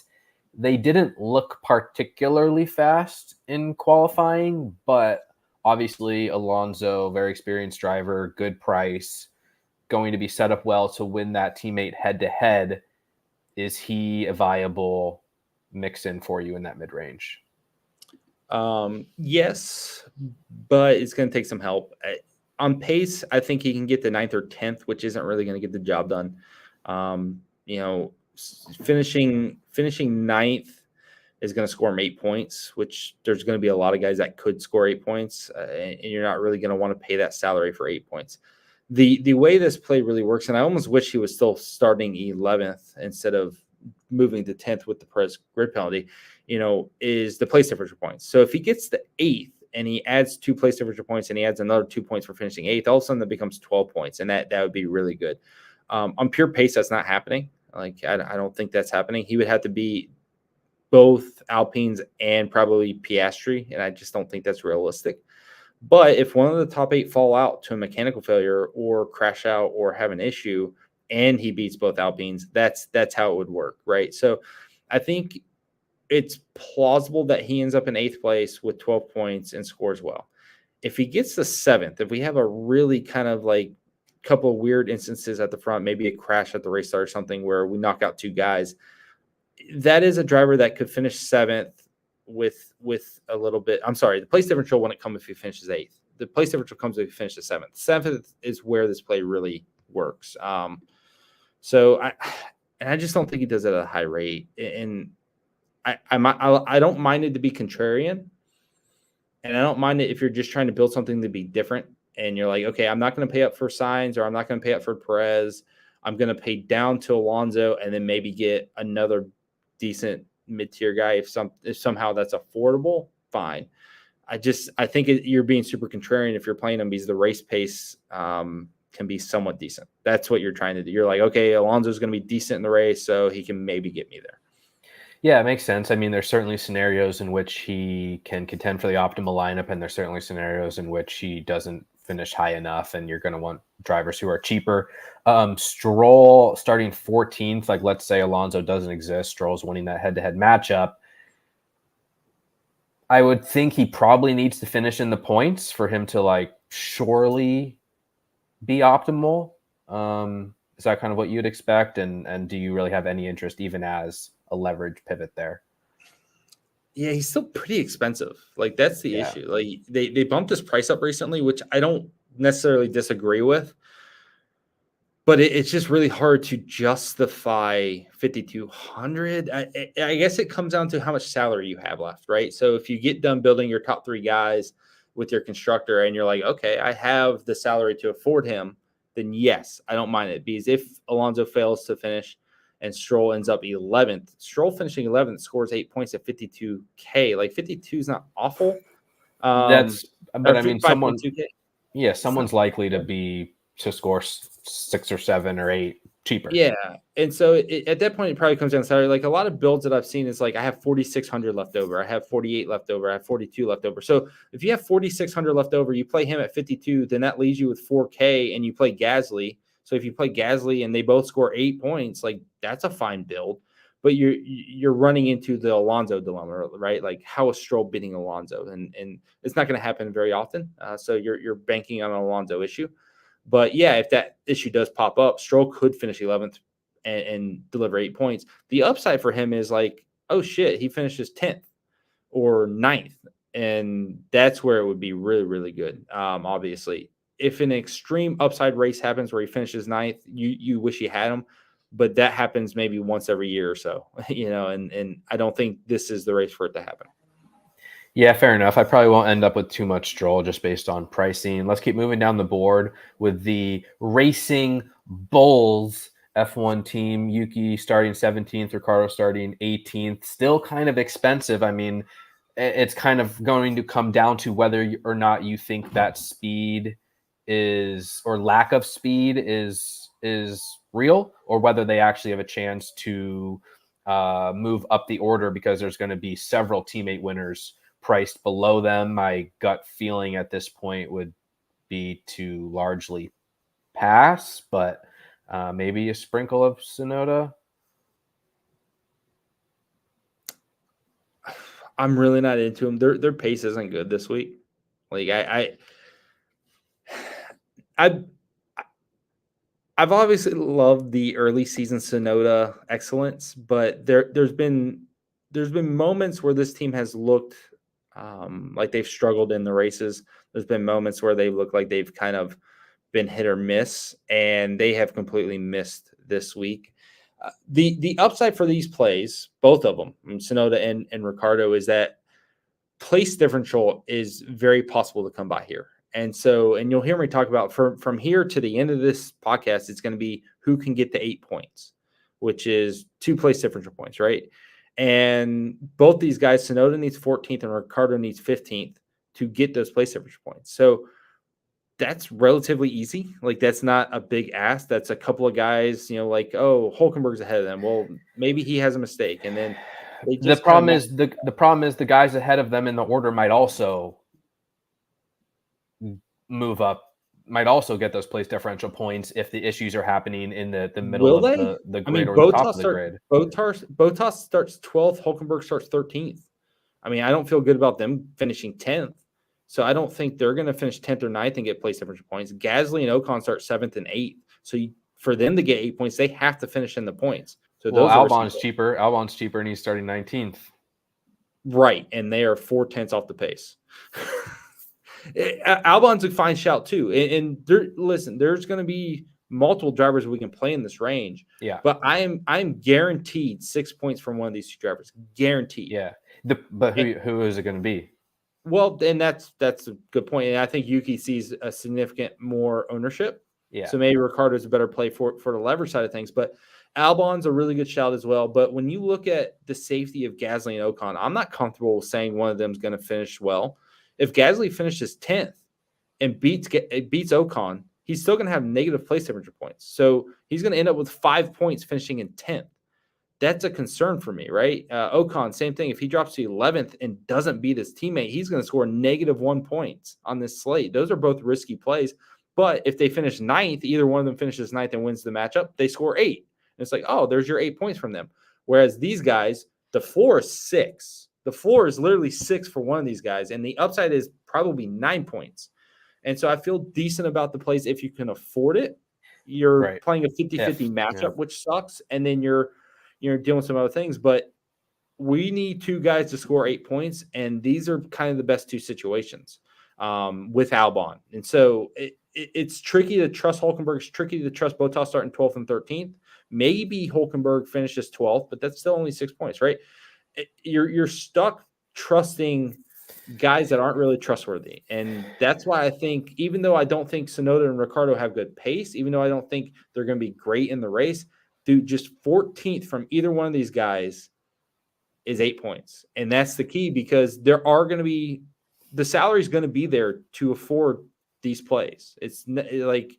They didn't look particularly fast in qualifying, but obviously Alonso, very experienced driver, good price, going to be set up well to win that teammate head to head. Is he a viable mix in for you in that mid range? Yes, but it's going to take some help. On pace, I think he can get the 9th or 10th, which isn't really going to get the job done. Finishing 9th is going to score him 8 points, which there's going to be a lot of guys that could score 8 points, and you're not really going to want to pay that salary for 8 points. The way this play really works, and I almost wish he was still starting 11th instead of moving to 10th with the press grid penalty, is the place differential points. So if he gets the 8th and he adds 2 place differential points and he adds another 2 points for finishing 8th, all of a sudden that becomes 12 points, and that would be really good. On pure pace, that's not happening. Like I don't think that's happening. He would have to be both Alpines and probably Piastri, and I just don't think that's realistic. But if one of the top 8 fall out to a mechanical failure or crash out or have an issue, and he beats both Alpines, that's how it would work, right? So I think it's plausible that he ends up in 8th place with 12 points and scores well. If he gets the 7th, if we have a really kind of like couple of weird instances at the front, maybe a crash at the race start or something where we knock out 2 guys, that is a driver that could finish 7th with a little bit. I'm sorry, the place differential wouldn't come if he finishes 8th. The place differential comes if he finishes 7th. 7th is where this play really works. So I just don't think he does it at a high rate. And I don't mind it to be contrarian, and I don't mind it if you're just trying to build something to be different. And you're like, okay, I'm not going to pay up for Sainz, or I'm not going to pay up for Perez. I'm going to pay down to Alonso, and then maybe get another decent mid-tier guy if somehow that's affordable. Fine. I think you're being super contrarian if you're playing him, because the race pace can be somewhat decent. That's what you're trying to do. You're like, okay, Alonso's going to be decent in the race, so he can maybe get me there. Yeah, it makes sense. I mean, there's certainly scenarios in which he can contend for the optimal lineup, and there's certainly scenarios in which he doesn't finish high enough, and you're going to want drivers who are cheaper. Stroll starting 14th, like let's say Alonso doesn't exist, Stroll's winning that head-to-head matchup. I would think he probably needs to finish in the points for him to like surely be optimal. Is that kind of what you'd expect? And do you really have any interest even as a leverage pivot there? Yeah, he's still pretty expensive. Like that's the issue. Like they bumped his price up recently, which I don't necessarily disagree with. But it's just really hard to justify 5,200. I guess it comes down to how much salary you have left, right? So if you get done building your top 3 guys with your constructor and you're like, okay, I have the salary to afford him, then yes, I don't mind it. Because if Alonso fails to finish and Stroll ends up 11th, Stroll finishing 11th scores 8 points at 52K. Like 52 is not awful. But I mean, someone's likely to score 6 or 7 or 8 cheaper. Yeah. And so at that point, it probably comes down to salary. Like a lot of builds that I've seen is like, I have 4,600 left over. I have 48 left over. I have 42 left over. So if you have 4,600 left over, you play him at 52, then that leaves you with 4K, and you play Gasly. So if you play Gasly and they both score 8 points, like that's a fine build. But you're running into the Alonso dilemma, right? Like how is Stroll beating Alonso? And it's not going to happen very often. So you're banking on an Alonso issue. But yeah, if that issue does pop up, Stroll could finish 11th and deliver 8 points. The upside for him is like, oh shit, he finishes 10th or 9th. And that's where it would be really, really good. Obviously, if an extreme upside race happens where he finishes 9th, you wish he had him. But that happens maybe once every year or so, and I don't think this is the race for it to happen. Yeah, fair enough. I probably won't end up with too much Stroll just based on pricing. Let's keep moving down the board with the Racing Bulls F1 team. Yuki starting 17th, Ricardo starting 18th. Still kind of expensive. I mean, it's kind of going to come down to whether or not you think that speed is, or lack of speed is real, or whether they actually have a chance to move up the order, because there's going to be several teammate winners priced below them. My gut feeling at this point would be to largely pass, but maybe a sprinkle of Sonoda. I'm really not into them. Their pace isn't good this week. Like I've obviously loved the early season Sonoda excellence, but there's been moments where this team has looked like they've struggled in the races. There's been moments where they look like they've kind of been hit or miss, and they have completely missed this week. The upside for these plays, both of them, Sonoda and Ricardo, is that place differential is very possible to come by here. And so, and you'll hear me talk about from here to the end of this podcast, it's going to be who can get the 8 points, which is 2 place differential points, right? And both these guys, Sonoda needs 14th and Ricardo needs 15th to get those place differential points. So that's relatively easy. Like, that's not a big ask. That's a couple of guys, like, oh, Hulkenberg's ahead of them. Well, maybe he has a mistake. And then the problem is the guys ahead of them in the order might also move up, might also get those place differential points if the issues are happening in the middle of the grid, or the top of the grid. Bottas starts 12th, Hulkenberg starts 13th. I mean, I don't feel good about them finishing 10th. So I don't think they're going to finish 10th or 9th and get place differential points. Gasly and Ocon start 7th and 8th. So for them to get 8 points, they have to finish in the points. So Albon's cheaper. Albon's cheaper, and he's starting 19th. Right, and they are 4/10 off the pace. Albon's a fine shout too. And listen, there's going to be multiple drivers we can play in this range. Yeah, but I'm guaranteed 6 points from one of these 2 drivers. Guaranteed. Yeah, but who is it going to be? Well, and that's a good point. And I think Yuki sees a significant more ownership. Yeah. So maybe Ricardo's a better play for the leverage side of things. But Albon's a really good shout as well. But when you look at the safety of Gasly and Ocon, I'm not comfortable saying one of them is going to finish well. If Gasly finishes 10th and beats Ocon, he's still going to have negative place differential points. So he's going to end up with 5 points finishing in 10th. That's a concern for me, right? Ocon, same thing. If he drops to 11th and doesn't beat his teammate, he's going to score -1 points on this slate. Those are both risky plays. But if they finish 9th, either one of them finishes 9th and wins the matchup, they score 8. And it's like, oh, there's your 8 points from them. Whereas these guys, the floor is 6. The floor is literally 6 for one of these guys, and the upside is probably 9 points. And so I feel decent about the plays if you can afford it. You're playing a 50-50 matchup, which sucks, and then you're dealing with some other things. But we need 2 guys to score 8 points, and these are kind of the best 2 situations with Albon. And so it's tricky to trust Hulkenberg. It's tricky to trust Bottas starting 12th and 13th. Maybe Hulkenberg finishes 12th, but that's still only 6 points, right? You're stuck trusting guys that aren't really trustworthy. And that's why I think, even though I don't think Sonoda and Ricardo have good pace, even though I don't think they're going to be great in the race, dude, just 14th from either one of these guys is 8 points. And that's the key, because there are going to be – the salary is going to be there to afford these plays. It's like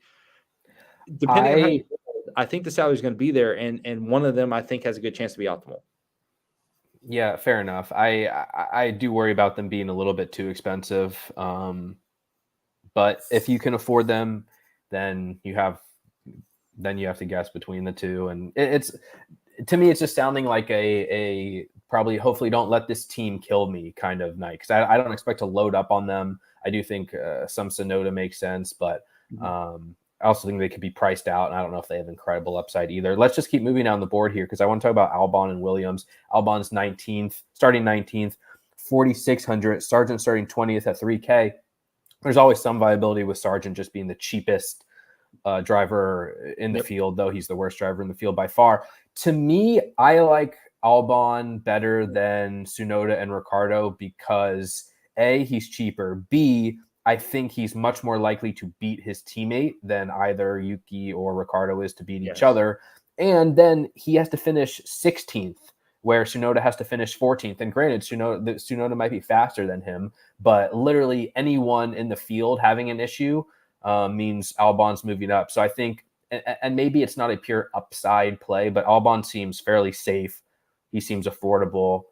– depending on how you – I think the salary is going to be there, and one of them I think has a good chance to be optimal. Yeah, fair enough. I do worry about them being a little bit too expensive. But if you can afford them, then you have to guess between the 2. And it's, to me, it's just sounding like a probably, hopefully don't let this team kill me kind of night. Because I don't expect to load up on them. I do think some Sonoda makes sense, but I also think they could be priced out, and I don't know if they have incredible upside either. Let's just keep moving down the board here, because I want to talk about Albon and Williams. Albon's 19th, starting 19th, 4,600. Sargent starting 20th at 3K. There's always some viability with Sargent just being the cheapest driver in the field, though he's the worst driver in the field by far. To me, I like Albon better than Tsunoda and Ricardo because A, he's cheaper. B, I think he's much more likely to beat his teammate than either Yuki or Ricardo is to beat each other. And then he has to finish 16th, where Tsunoda has to finish 14th. And granted, Tsunoda might be faster than him, but literally anyone in the field having an issue means Albon's moving up. So I think, and maybe it's not a pure upside play, but Albon seems fairly safe. He seems affordable.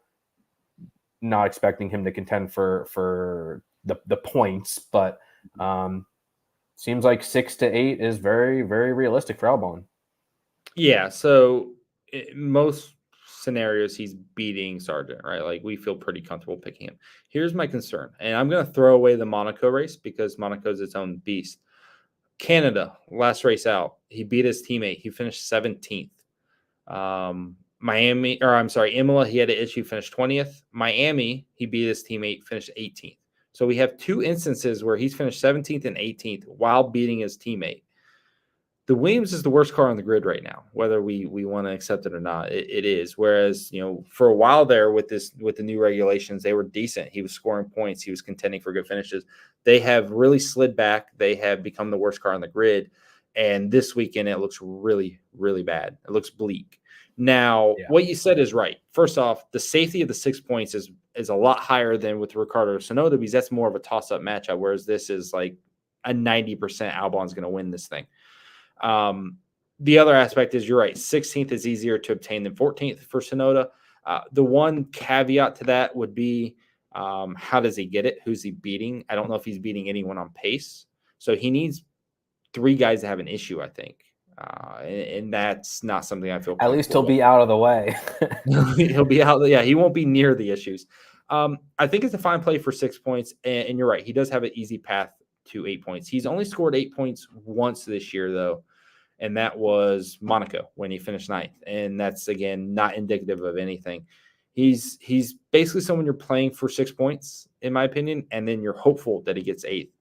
Not expecting him to contend for the points, but seems like 6 to 8 is very, very realistic for Albon. Yeah. So most scenarios, he's beating Sargent, right? Like we feel pretty comfortable picking him. Here's my concern, and I'm going to throw away the Monaco race because Monaco's its own beast. Canada, last race out, he beat his teammate. He finished 17th. Imola, he had an issue, finished 20th. Miami, he beat his teammate, finished 18th. So we have 2 instances where he's finished 17th and 18th while beating his teammate. The Williams is the worst car on the grid right now, whether we want to accept it or not. It is. Whereas, for a while there with the new regulations, they were decent. He was scoring points. He was contending for good finishes. They have really slid back. They have become the worst car on the grid. And this weekend, it looks really, really bad. It looks bleak. Now, What you said is right. First off, the safety of the 6 points is a lot higher than with Ricciardo Tsunoda because that's more of a toss-up matchup, whereas this is like a 90% Albon's going to win this thing. The other aspect is you're right. 16th is easier to obtain than 14th for Tsunoda. The one caveat to that would be how does he get it? Who's he beating? I don't know if he's beating anyone on pace. So he needs 3 guys to have an issue, I think. And that's not something I feel. At least he'll be out of the way. He'll be out. Yeah, he won't be near the issues. I think it's a fine play for 6 points. And you're right. He does have an easy path to 8 points. He's only scored 8 points once this year, though. And that was Monaco when he finished 9th. And that's, again, not indicative of anything. He's basically someone you're playing for 6 points, in my opinion, and then you're hopeful that he gets 8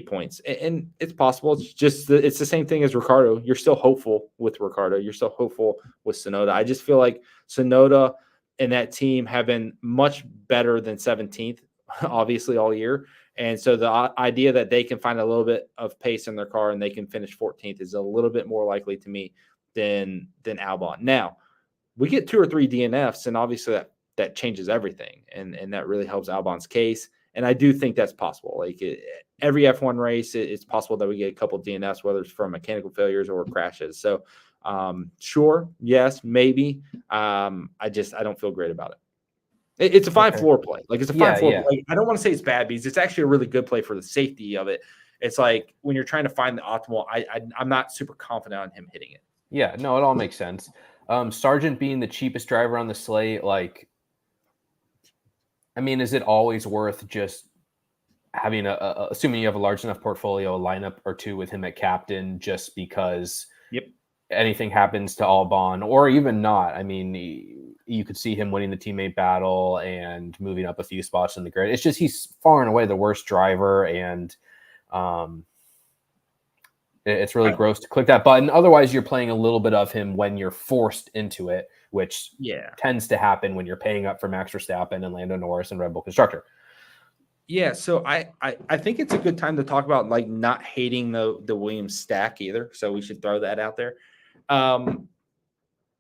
points. And it's possible. It's the same thing as Ricciardo. You're still hopeful with Ricciardo. You're still hopeful with Tsunoda. I just feel like Tsunoda and that team have been much better than 17th, obviously, all year. And so the idea that they can find a little bit of pace in their car and they can finish 14th is a little bit more likely to me than Albon. Now, we get 2 or 3 DNFs, and obviously that changes everything, and that really helps Albon's case. And I do think that's possible. Like every F1 race, it's possible that we get a couple of DNFs, whether it's from mechanical failures or crashes. So, sure, yes, maybe. I don't feel great about it. It's a fine floor play. Like it's a fine floor play. I don't want to say it's bad because it's actually a really good play for the safety of it. It's like when you're trying to find the optimal, I'm not super confident on him hitting it. Yeah, no, it all makes sense. Sargent being the cheapest driver on the slate, like, I mean, is it always worth just having assuming you have a large enough portfolio, a lineup or 2 with him at captain, just because anything happens to Albon, or even not? I mean, you could see him winning the teammate battle and moving up a few spots in the grid. It's just he's far and away the worst driver, and it's really gross to click that button. Otherwise, you're playing a little bit of him when you're forced into it, which tends to happen when you're paying up for Max Verstappen and Lando Norris and Red Bull Constructor. Yeah, so I think it's a good time to talk about like not hating the Williams stack either. So we should throw that out there.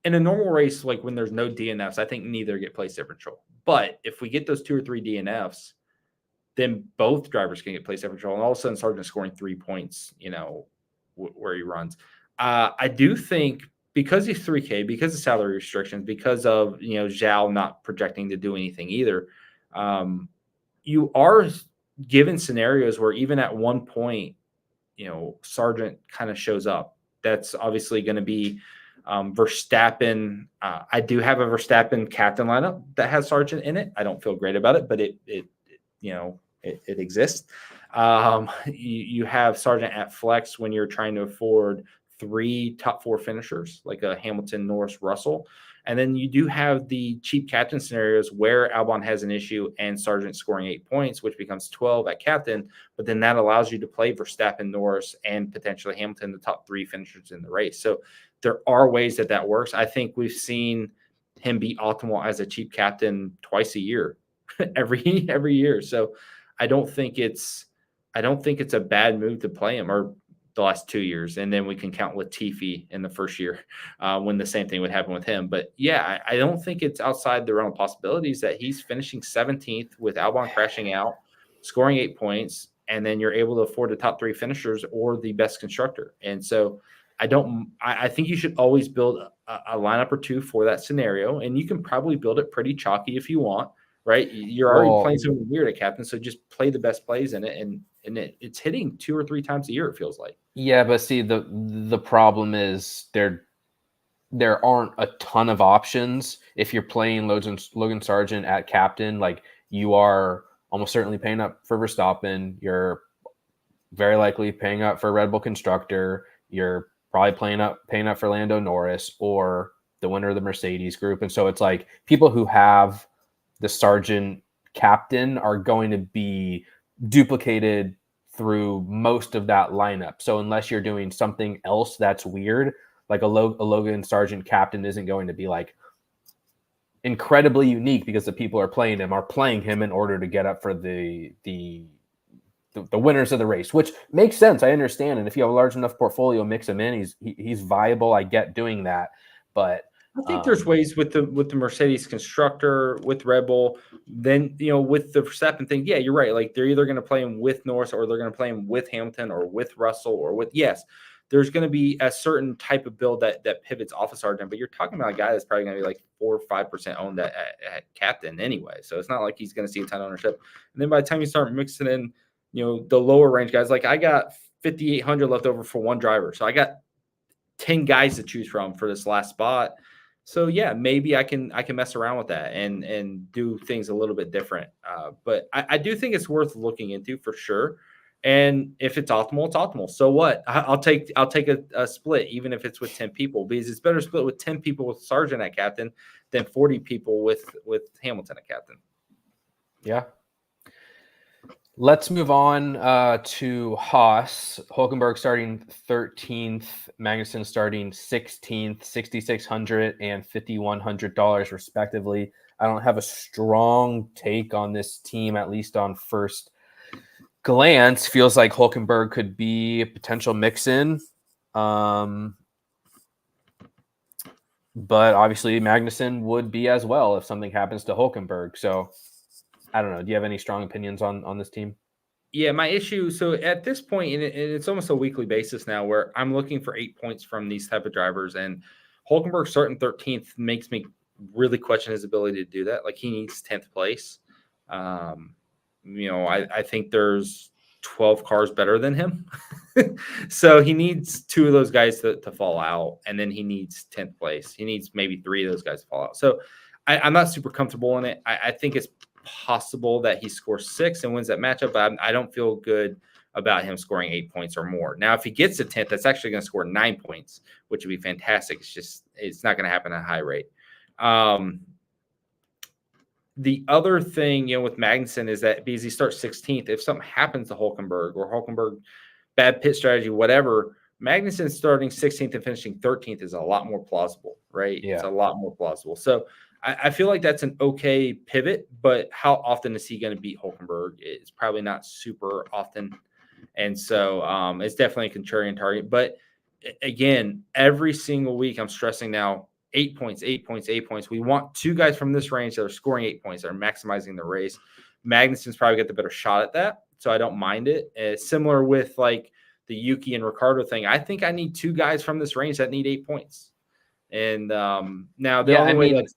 In a normal race, like when there's no DNFs, I think neither get place differential. But if we get those 2 or 3 DNFs, then both drivers can get place differential, and all of a sudden Sargent scoring 3 points, where he runs. I do think because he's 3K, because of salary restrictions, because of Zhao not projecting to do anything either, you are given scenarios where even at 1 point, Sargent kind of shows up. That's obviously going to be Verstappen. I do have a Verstappen captain lineup that has Sargent in it. I don't feel great about it, but it exists. You have Sargent at flex when you're trying to afford 3 top 4 finishers like a Hamilton, Norris, Russell. And then you do have the cheap captain scenarios where Albon has an issue and Sargent scoring 8 points, which becomes 12 at captain. But then that allows you to play Verstappen, Norris, and potentially Hamilton, the top 3 finishers in the race. So there are ways that works. I think we've seen him be optimal as a cheap captain twice a year, every year. So I don't think it's a bad move to play him, or the last 2 years, and then we can count Latifi in the first year when the same thing would happen with him. But yeah, I don't think it's outside the realm of possibilities that he's finishing 17th with Albon crashing out, scoring 8 points, and then you're able to afford the top 3 finishers or the best constructor. And so I think you should always build a lineup or two for that scenario, and you can probably build it pretty chalky if you want, right? You're already playing something weird at captain, so just play the best plays in it, and it's hitting 2 or 3 times a year, it feels like. Yeah, but see, the problem is there aren't a ton of options. If you're playing Logan Sargent at captain, like, you are almost certainly paying up for Verstappen. You're very likely paying up for Red Bull constructor. You're probably paying up for Lando Norris or the winner of the Mercedes group. And so it's like people who have the Sargent captain are going to be duplicated through most of that lineup. So unless you're doing something else that's weird, like a Logan Sargent captain isn't going to be like incredibly unique because the people are playing him in order to get up for the winners of the race, which makes sense. I understand. And if you have a large enough portfolio, mix him in. He's viable. I get doing that. But I think there's ways with the Mercedes constructor, with Red Bull, then, with the Verstappen thing. Yeah, you're right. Like, they're either going to play him with Norris or they're going to play him with Hamilton or with Russell or with, yes, there's going to be a certain type of build that pivots off of Sargent, but you're talking about a guy that's probably going to be like 4 or 5% owned at captain anyway. So it's not like he's going to see a ton of ownership. And then by the time you start mixing in, the lower range guys, like I got 5,800 left over for one driver. So I got 10 guys to choose from for this last spot. So yeah, maybe I can mess around with that and do things a little bit different. But I do think it's worth looking into for sure. And if it's optimal, it's optimal. So what? I'll take a split, even if it's with 10 people, because it's better split with 10 people with Sargent at captain than 40 people with Hamilton at captain. Yeah. Let's move on to Haas. Hülkenberg starting 13th, Magnussen starting 16th, $6,600 and $5,100 respectively. I don't have a strong take on this team, at least on first glance. Feels like Hülkenberg could be a potential mix-in. But obviously Magnussen would be as well if something happens to Hülkenberg. So I don't know. Do you have any strong opinions on this team? Yeah, my issue. So at this point, and it's almost a weekly basis now, where I'm looking for 8 points from these type of drivers, and Hülkenberg starting 13th makes me really question his ability to do that. Like, he needs 10th place. I think there's 12 cars better than him. So he needs 2 of those guys to fall out, and then he needs 10th place. He needs maybe 3 of those guys to fall out. So I'm not super comfortable in it. I think it's possible that he scores 6 and wins that matchup, but I don't feel good about him scoring 8 points or more. Now, if he gets to 10th, that's actually going to score 9 points, which would be fantastic. It's not going to happen at a high rate. The other thing, with Magnussen is that because he starts 16th, if something happens to Hülkenberg or Hülkenberg, bad pit strategy, whatever, Magnussen starting 16th and finishing 13th is a lot more plausible, right? Yeah. It's a lot more plausible. So I feel like that's an okay pivot, but how often is he going to beat Hülkenberg? It's probably not super often. And so it's definitely a contrarian target. But again, every single week I'm stressing now, 8 points, 8 points, 8 points. We want 2 guys from this range that are scoring 8 points, that are maximizing the race. Magnussen's probably got the better shot at that, so I don't mind it. Similar with like the Yuki and Ricardo thing. I think I need 2 guys from this range that need 8 points. And now the only way that's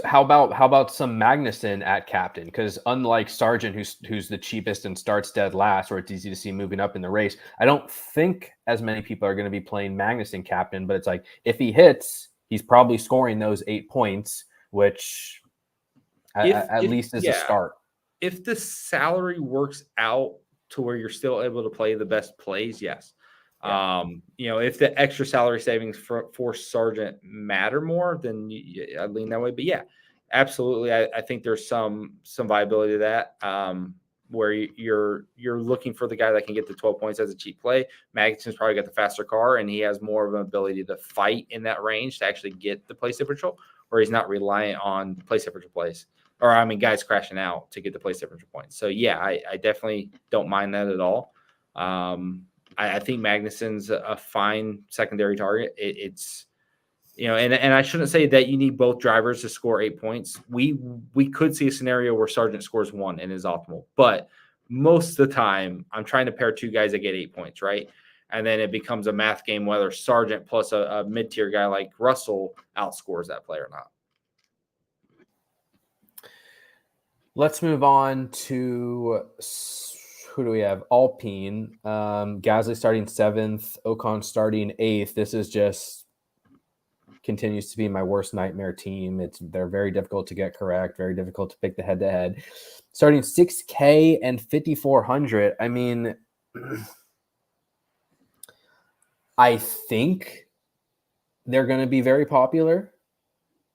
how about some Magnussen at captain? Because unlike Sargent, who's the cheapest and starts dead last, or it's easy to see moving up in the race, I don't think as many people are going to be playing Magnussen captain. But it's like, if he hits, he's probably scoring those 8 points, which at least is a start. If the salary works out to where you're still able to play the best plays, yes. Yeah. If the extra salary savings for Sargent matter more, then I'd lean that way. But yeah, absolutely. I think there's some viability to that, where you're looking for the guy that can get the 12 points as a cheap play. Magnussen's probably got the faster car, and he has more of an ability to fight in that range to actually get the place differential, where he's not reliant on place differential plays. Or, guys crashing out to get the place differential points. So yeah, I definitely don't mind that at all. I think Magnussen's a fine secondary target. It's and I shouldn't say that you need both drivers to score 8 points. We could see a scenario where Sargent scores 1 and is optimal, but most of the time, I'm trying to pair 2 guys that get 8 points, right? And then it becomes a math game whether Sargent plus a mid-tier guy like Russell outscores that play or not. Let's move on to who do we have? Alpine. Gasly starting 7th, Ocon starting 8th. This is just continues to be my worst nightmare team. They're very difficult to get correct, very difficult to pick the head-to-head. Starting 6K and 5,400. I mean, I think they're going to be very popular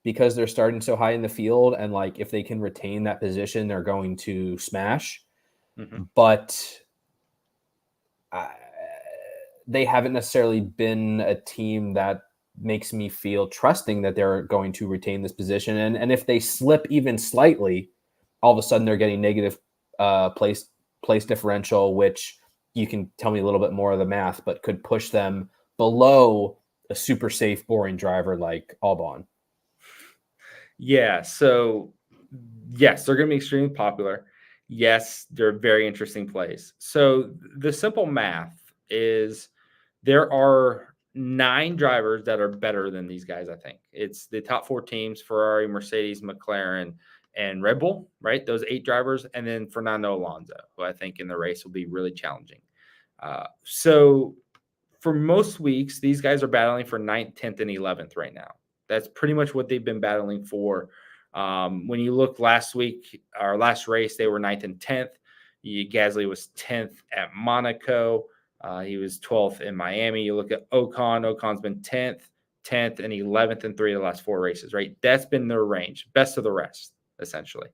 because they're starting so high in the field, and like if they can retain that position, they're going to smash. Mm-hmm. But they haven't necessarily been a team that makes me feel trusting that they're going to retain this position. And if they slip even slightly, all of a sudden they're getting negative place differential, which you can tell me a little bit more of the math, but could push them below a super safe, boring driver like Albon. Yeah. So yes, they're going to be extremely popular. Yes, they're very interesting plays. So the simple math is there are 9 drivers that are better than these guys. I think it's the top 4 teams: Ferrari, Mercedes, McLaren, and Red Bull, right? Those 8 drivers. And then Fernando Alonso, who I think in the race will be really challenging. So for most weeks, these guys are battling for 9th, 10th, and 11th right now. That's pretty much what they've been battling for. When you look last week, our last race, they were 9th and 10th. Gasly was 10th at Monaco. He was 12th in Miami. You look at Ocon. Ocon's been 10th, and 11th in 3 of the last 4 races, right? That's been their range. Best of the rest, essentially.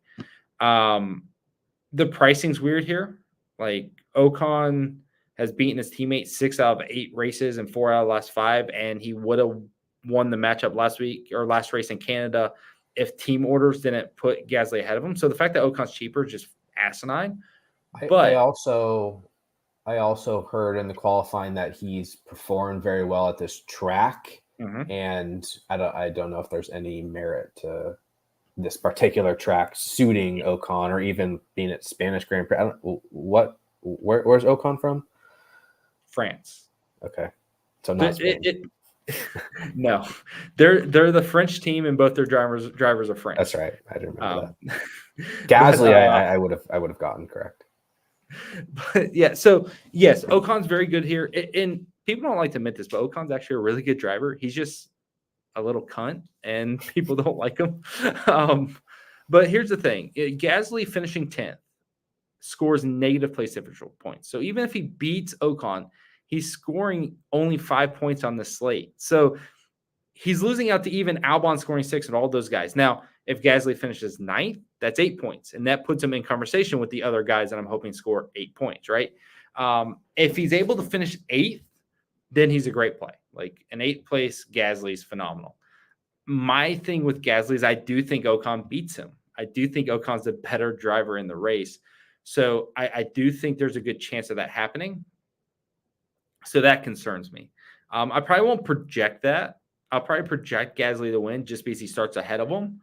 The pricing's weird here. Like, Ocon has beaten his teammate 6 out of 8 races and 4 out of the last 5, and he would have won the matchup last week or last race in Canada if team orders didn't put Gasly ahead of him. So the fact that Ocon's cheaper is just asinine. I also heard in the qualifying that he's performed very well at this track, and I don't know if there's any merit to this particular track suiting Ocon or even being at Spanish Grand Prix. Where's Ocon from? France. Okay, so not Spain. No, they're the French team, and both their drivers are French. That's right. I didn't remember that. Gasly, I would have gotten correct. But yeah, so yes, Ocon's very good here, and people don't like to admit this, but Ocon's actually a really good driver. He's just a little cunt, and people don't like him. But here's the thing: Gasly finishing 10th scores negative place differential points. So even if he beats Ocon, he's scoring only 5 points on the slate. So he's losing out to even Albon scoring 6 and all those guys. Now, if Gasly finishes 9th, that's 8 points. And that puts him in conversation with the other guys that I'm hoping score 8 points, right? If he's able to finish 8th, then he's a great play. Like an 8th place, Gasly's phenomenal. My thing with Gasly is I do think Ocon beats him. I do think Ocon's the better driver in the race. So I do think there's a good chance of that happening. So that concerns me. I probably won't project that. I'll probably project Gasly to win just because he starts ahead of him.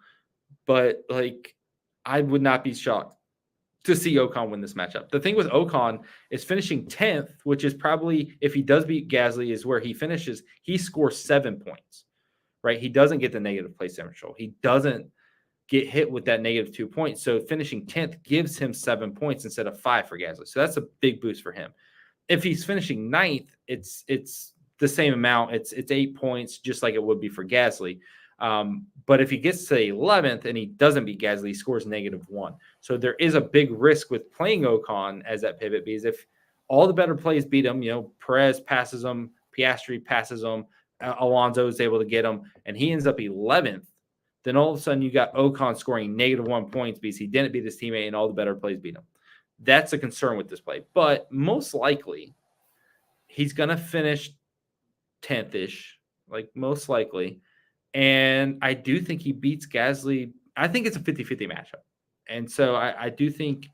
But, like, I would not be shocked to see Ocon win this matchup. The thing with Ocon is finishing 10th, which is probably, if he does beat Gasly, is where he finishes. He scores 7 points, right? He doesn't get the negative place differential. He doesn't get hit with that negative 2 points. So finishing 10th gives him 7 points instead of 5 for Gasly. So that's a big boost for him. If he's finishing 9th, it's the same amount. It's 8 points, just like it would be for Gasly. But if he gets to 11th and he doesn't beat Gasly, he scores -1. So there is a big risk with playing Ocon as that pivot, because if all the better plays beat him, Perez passes him, Piastri passes him, Alonso is able to get him, and he ends up 11th, then all of a sudden you got Ocon scoring -1 points because he didn't beat his teammate and all the better plays beat him. That's a concern with this play. But most likely, he's going to finish 10th-ish, like most likely. And I do think he beats Gasly. I think it's a 50-50 matchup. And so I do think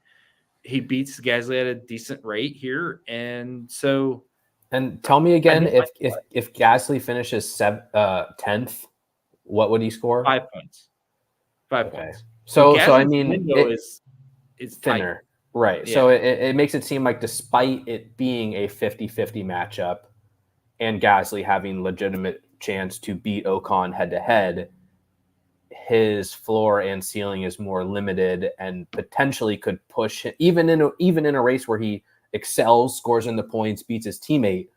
he beats Gasly at a decent rate here. And so And tell me again, if Gasly finishes 10th, what would he score? 5 points. 5 Okay. points. So I Gasly's mean, window is tight. thinner. Right. Yeah. So it makes it seem like despite it being a 50-50 matchup and Gasly having legitimate chance to beat Ocon head to head, his floor and ceiling is more limited and potentially could push him, even in a race where he excels, scores in the points, beats his teammate,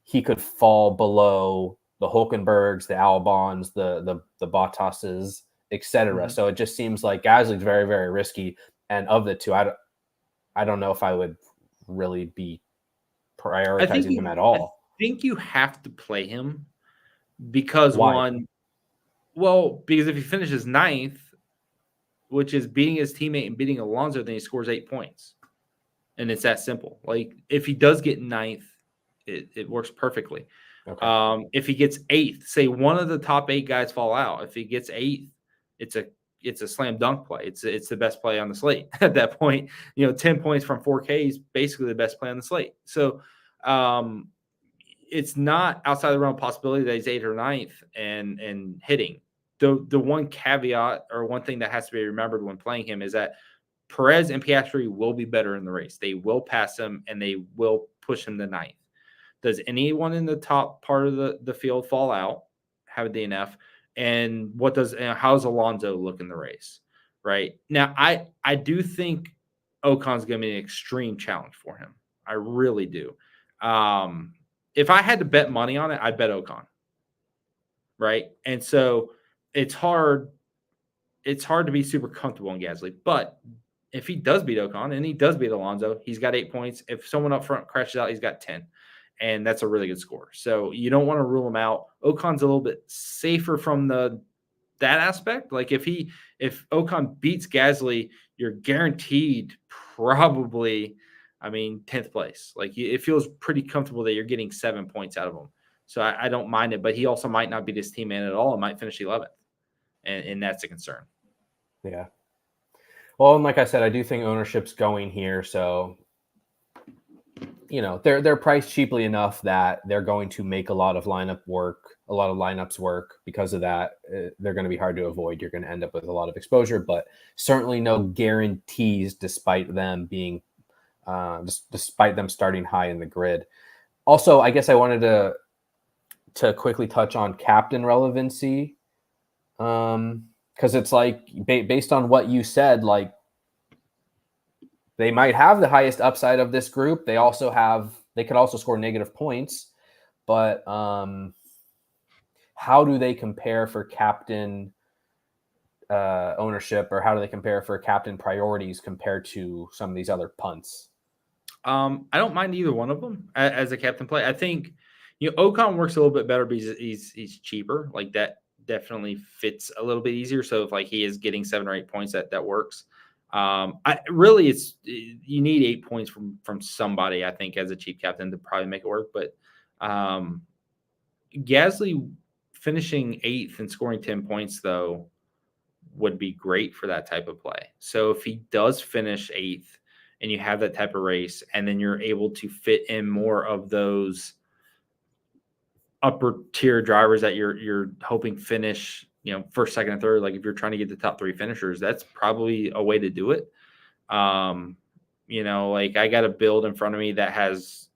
he could fall below the Hulkenbergs, the Albons, the Bottases, etc. So it just seems like Gasly's very, very risky. And of the two, I don't know if I would really be prioritizing him at all. I think you have to play him because Why? because if he finishes 9th, which is beating his teammate and beating Alonso, then he scores 8 points. And it's that simple. Like if he does get 9th, it works perfectly. Okay. If he gets 8th, say one of the top 8 guys fall out. If he gets 8th, it's a slam dunk play. It's the best play on the slate at that point. 10 points from 4K is basically the best play on the slate. So it's not outside the realm of possibility that he's 8th or 9th and hitting. The one caveat or one thing that has to be remembered when playing him is that Perez and Piastri will be better in the race. They will pass him and they will push him to 9th. Does anyone in the top part of the field fall out, have a DNF? And how's Alonso look in the race? Right now, I do think Ocon's going to be an extreme challenge for him. I really do. If I had to bet money on it, I'd bet Ocon. Right, and so it's hard to be super comfortable in Gasly, but if he does beat Ocon and he does beat Alonso, he's got 8 points. If someone up front crashes out, he's got 10. And that's a really good score. So you don't want to rule him out. Ocon's a little bit safer from that aspect. Like if Ocon beats Gasly, you're guaranteed probably, 10th place. Like it feels pretty comfortable that you're getting 7 points out of him. So I don't mind it, but he also might not beat his teammate at all and might finish 11th. And that's a concern. Yeah. Well, and like I said, I do think ownership's going here. So, they're priced cheaply enough that they're going to make a lot of lineups work because of that. They're going to be hard to avoid. You're going to end up with a lot of exposure, but certainly no guarantees despite them being, despite them starting high in the grid. Also, I guess I wanted to quickly touch on captain relevancy. Because it's like based on what you said, like they might have the highest upside of this group. They could also score negative points, but how do they compare for captain ownership, or how do they compare for captain priorities compared to some of these other punts? I don't mind either one of them as a captain play. I think Ocon works a little bit better because he's cheaper. Like that definitely fits a little bit easier. So if like he is getting 7 or 8 points, that works. You need 8 points from somebody, I think, as a cheap captain to probably make it work. But Gasly finishing 8th and scoring 10 points though would be great for that type of play. So if he does finish 8th and you have that type of race, and then you're able to fit in more of those upper tier drivers that you're hoping finish, first, second, and third. Like if you're trying to get the top 3 finishers, that's probably a way to do it. Like I got a build in front of me that has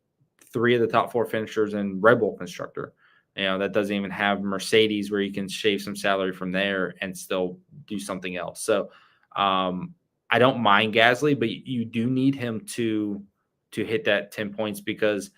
3 of the top 4 finishers and Red Bull constructor. That doesn't even have Mercedes where you can shave some salary from there and still do something else. So I don't mind Gasly, but you do need him to hit that 10 points, because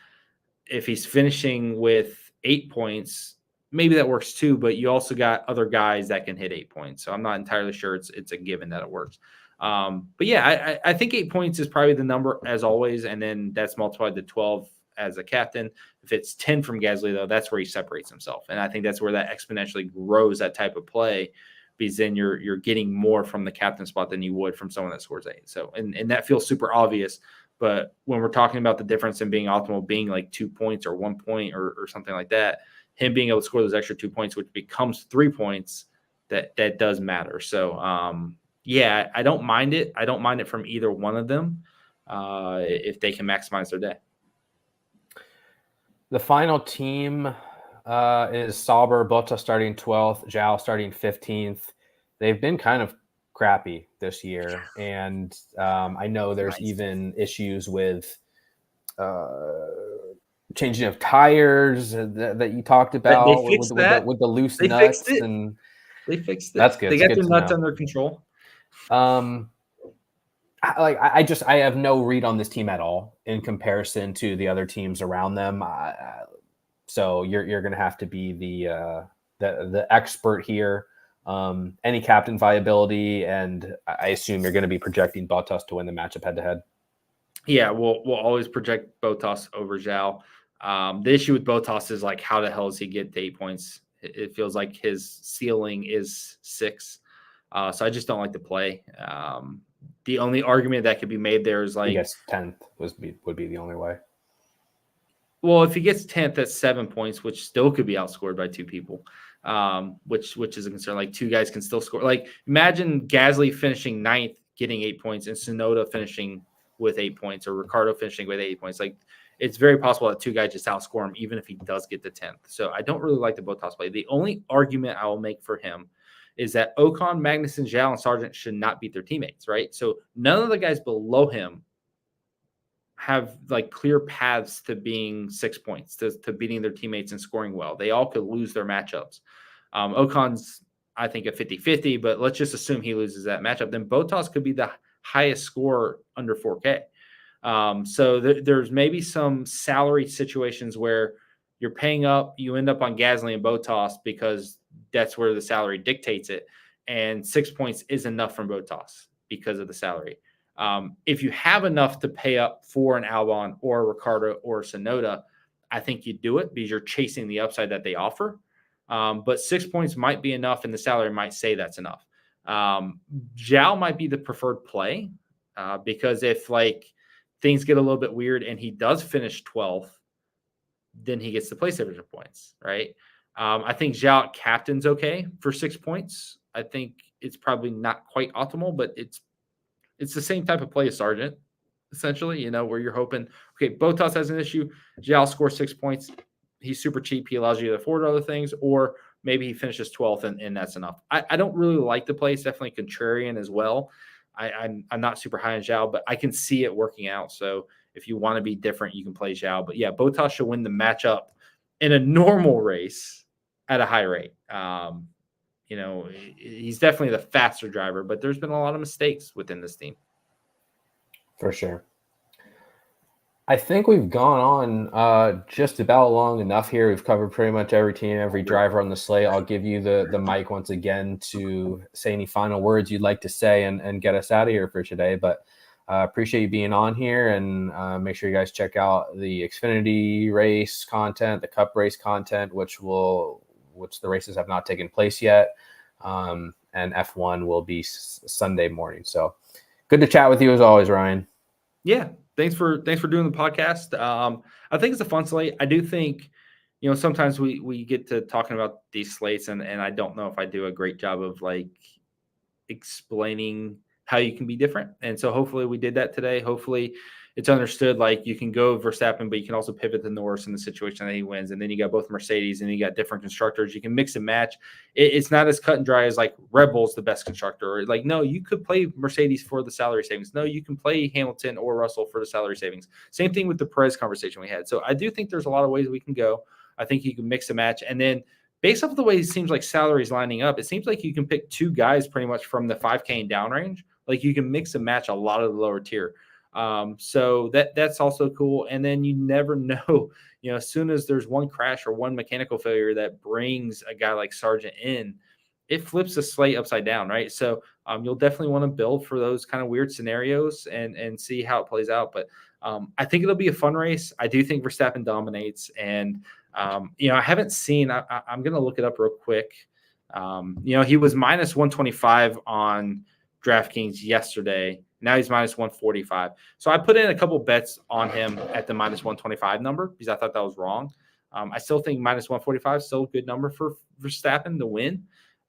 if he's finishing with 8 points, maybe that works too, but you also got other guys that can hit 8 points. So I'm not entirely sure it's a given that it works. But yeah, I think 8 points is probably the number as always. And then that's multiplied to 12 as a captain. If it's 10 from Gasly though, that's where he separates himself. And I think that's where that exponentially grows that type of play, because then you're getting more from the captain spot than you would from someone that scores 8. So, and that feels super obvious. But when we're talking about the difference in being optimal, being like 2 points or 1 point or something like that, him being able to score those extra 2 points, which becomes 3 points, that does matter. So, yeah, I don't mind it. I don't mind it from either one of them if they can maximize their day. The final team is Sauber, Bottas starting 12th, Zhao starting 15th. They've been kind of crappy this year, and I know there's even issues with changing of tires that you talked about with the loose nuts, and they fixed it. That's good. They got their nuts under control. I have no read on this team at all in comparison to the other teams around them. So you're going to have to be the expert here. Any captain viability, and I assume you're going to be projecting Bottas to win the matchup head to head. Yeah, we'll always project Bottas over Zhao. The issue with Bottas is like, how the hell does he get to 8 points? It feels like his ceiling is 6. So I just don't like the play. The only argument that could be made there is like, I guess 10th would be the only way. Well, if he gets 10th, that's 7 points, which still could be outscored by 2 people, which is a concern. Like 2 guys can still score. Like imagine Gasly finishing 9th, getting 8 points, and Tsunoda finishing with 8 points, or Ricardo finishing with 8 points. Like it's very possible that 2 guys just outscore him, even if he does get the 10th. So I don't really like the Bottas play. The only argument I will make for him is that Ocon, Magnussen, Zhao, and Sargent should not beat their teammates, right? So none of the guys below him have like clear paths to being 6 points, to beating their teammates and scoring well. They all could lose their matchups. Ocon's, I think, a 50-50, but let's just assume he loses that matchup. Then Bottas could be the highest score under 4K. So there's maybe some salary situations where you're paying up, you end up on Gasly and Bottas because that's where the salary dictates it. And 6 points is enough from Bottas because of the salary. If you have enough to pay up for an Albon or a Ricardo or a Tsunoda, I think you do it because you're chasing the upside that they offer. But 6 points might be enough, and the salary might say that's enough. Zhao might be the preferred play because if like things get a little bit weird and he does finish 12th, then he gets the place division points, right? I think Zhao captain's okay for 6 points. I think it's probably not quite optimal, but it's the same type of play as Sargent, essentially, where you're hoping, okay, Bottas has an issue. Zhao scores 6 points. He's super cheap. He allows you to afford other things, or maybe he finishes 12th and that's enough. I don't really like the play. It's definitely contrarian as well. I'm not super high on Zhao, but I can see it working out. So if you want to be different, you can play Zhao. But yeah, Bottas should win the matchup in a normal race at a high rate. He's definitely the faster driver, but there's been a lot of mistakes within this team. For sure. I think we've gone on just about long enough here. We've covered pretty much every team, every driver on the slate. I'll give you the mic once again to say any final words you'd like to say and get us out of here for today. But appreciate you being on here, and make sure you guys check out the Xfinity race content, the Cup race content, which the races have not taken place yet. And F1 will be Sunday morning. So good to chat with you as always, Ryan. Yeah. Thanks for doing the podcast. I think it's a fun slate. I do think, sometimes we get to talking about these slates and I don't know if I do a great job of like explaining how you can be different. And so hopefully we did that today. Hopefully it's understood, like you can go Verstappen, but you can also pivot to Norris in the situation that he wins. And then you got both Mercedes and you got different constructors. You can mix and match. It's not as cut and dry as like Red Bull's the best constructor. Or like, no, you could play Mercedes for the salary savings. No, you can play Hamilton or Russell for the salary savings. Same thing with the Perez conversation we had. So I do think there's a lot of ways we can go. I think you can mix and match. And then based off of the way it seems like salaries lining up, it seems like you can pick 2 guys pretty much from the 5K and down range. Like you can mix and match a lot of the lower tier. So that's also cool. And then you never know, as soon as there's one crash or one mechanical failure that brings a guy like Sargent in, it flips the slate upside down, right? So you'll definitely want to build for those kind of weird scenarios and see how it plays out. But I think it'll be a fun race. I do think Verstappen dominates. And, I haven't seen, I'm going to look it up real quick. He was minus 125 on DraftKings yesterday. Now he's minus 145. So I put in a couple bets on him at the minus 125 number because I thought that was wrong. I still think minus 145 is still a good number for Verstappen to win.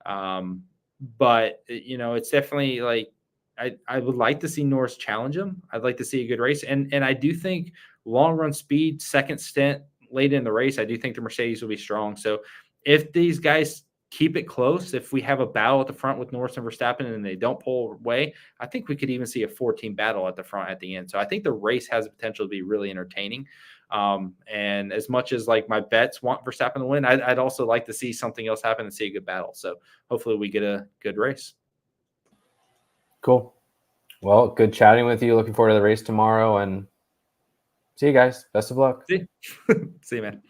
But, it's definitely like I would like to see Norris challenge him. I'd like to see a good race. And I do think long run speed, second stint late in the race, I do think the Mercedes will be strong. So if these guys keep it close, if we have a battle at the front with Norris and Verstappen and they don't pull away, I think we could even see a 14 battle at the front at the end. So I think the race has the potential to be really entertaining. And as much as like my bets want Verstappen to win, I'd also like to see something else happen and see a good battle. So hopefully we get a good race. Cool. Well, good chatting with you. Looking forward to the race tomorrow, and see you guys. Best of luck. See you, man.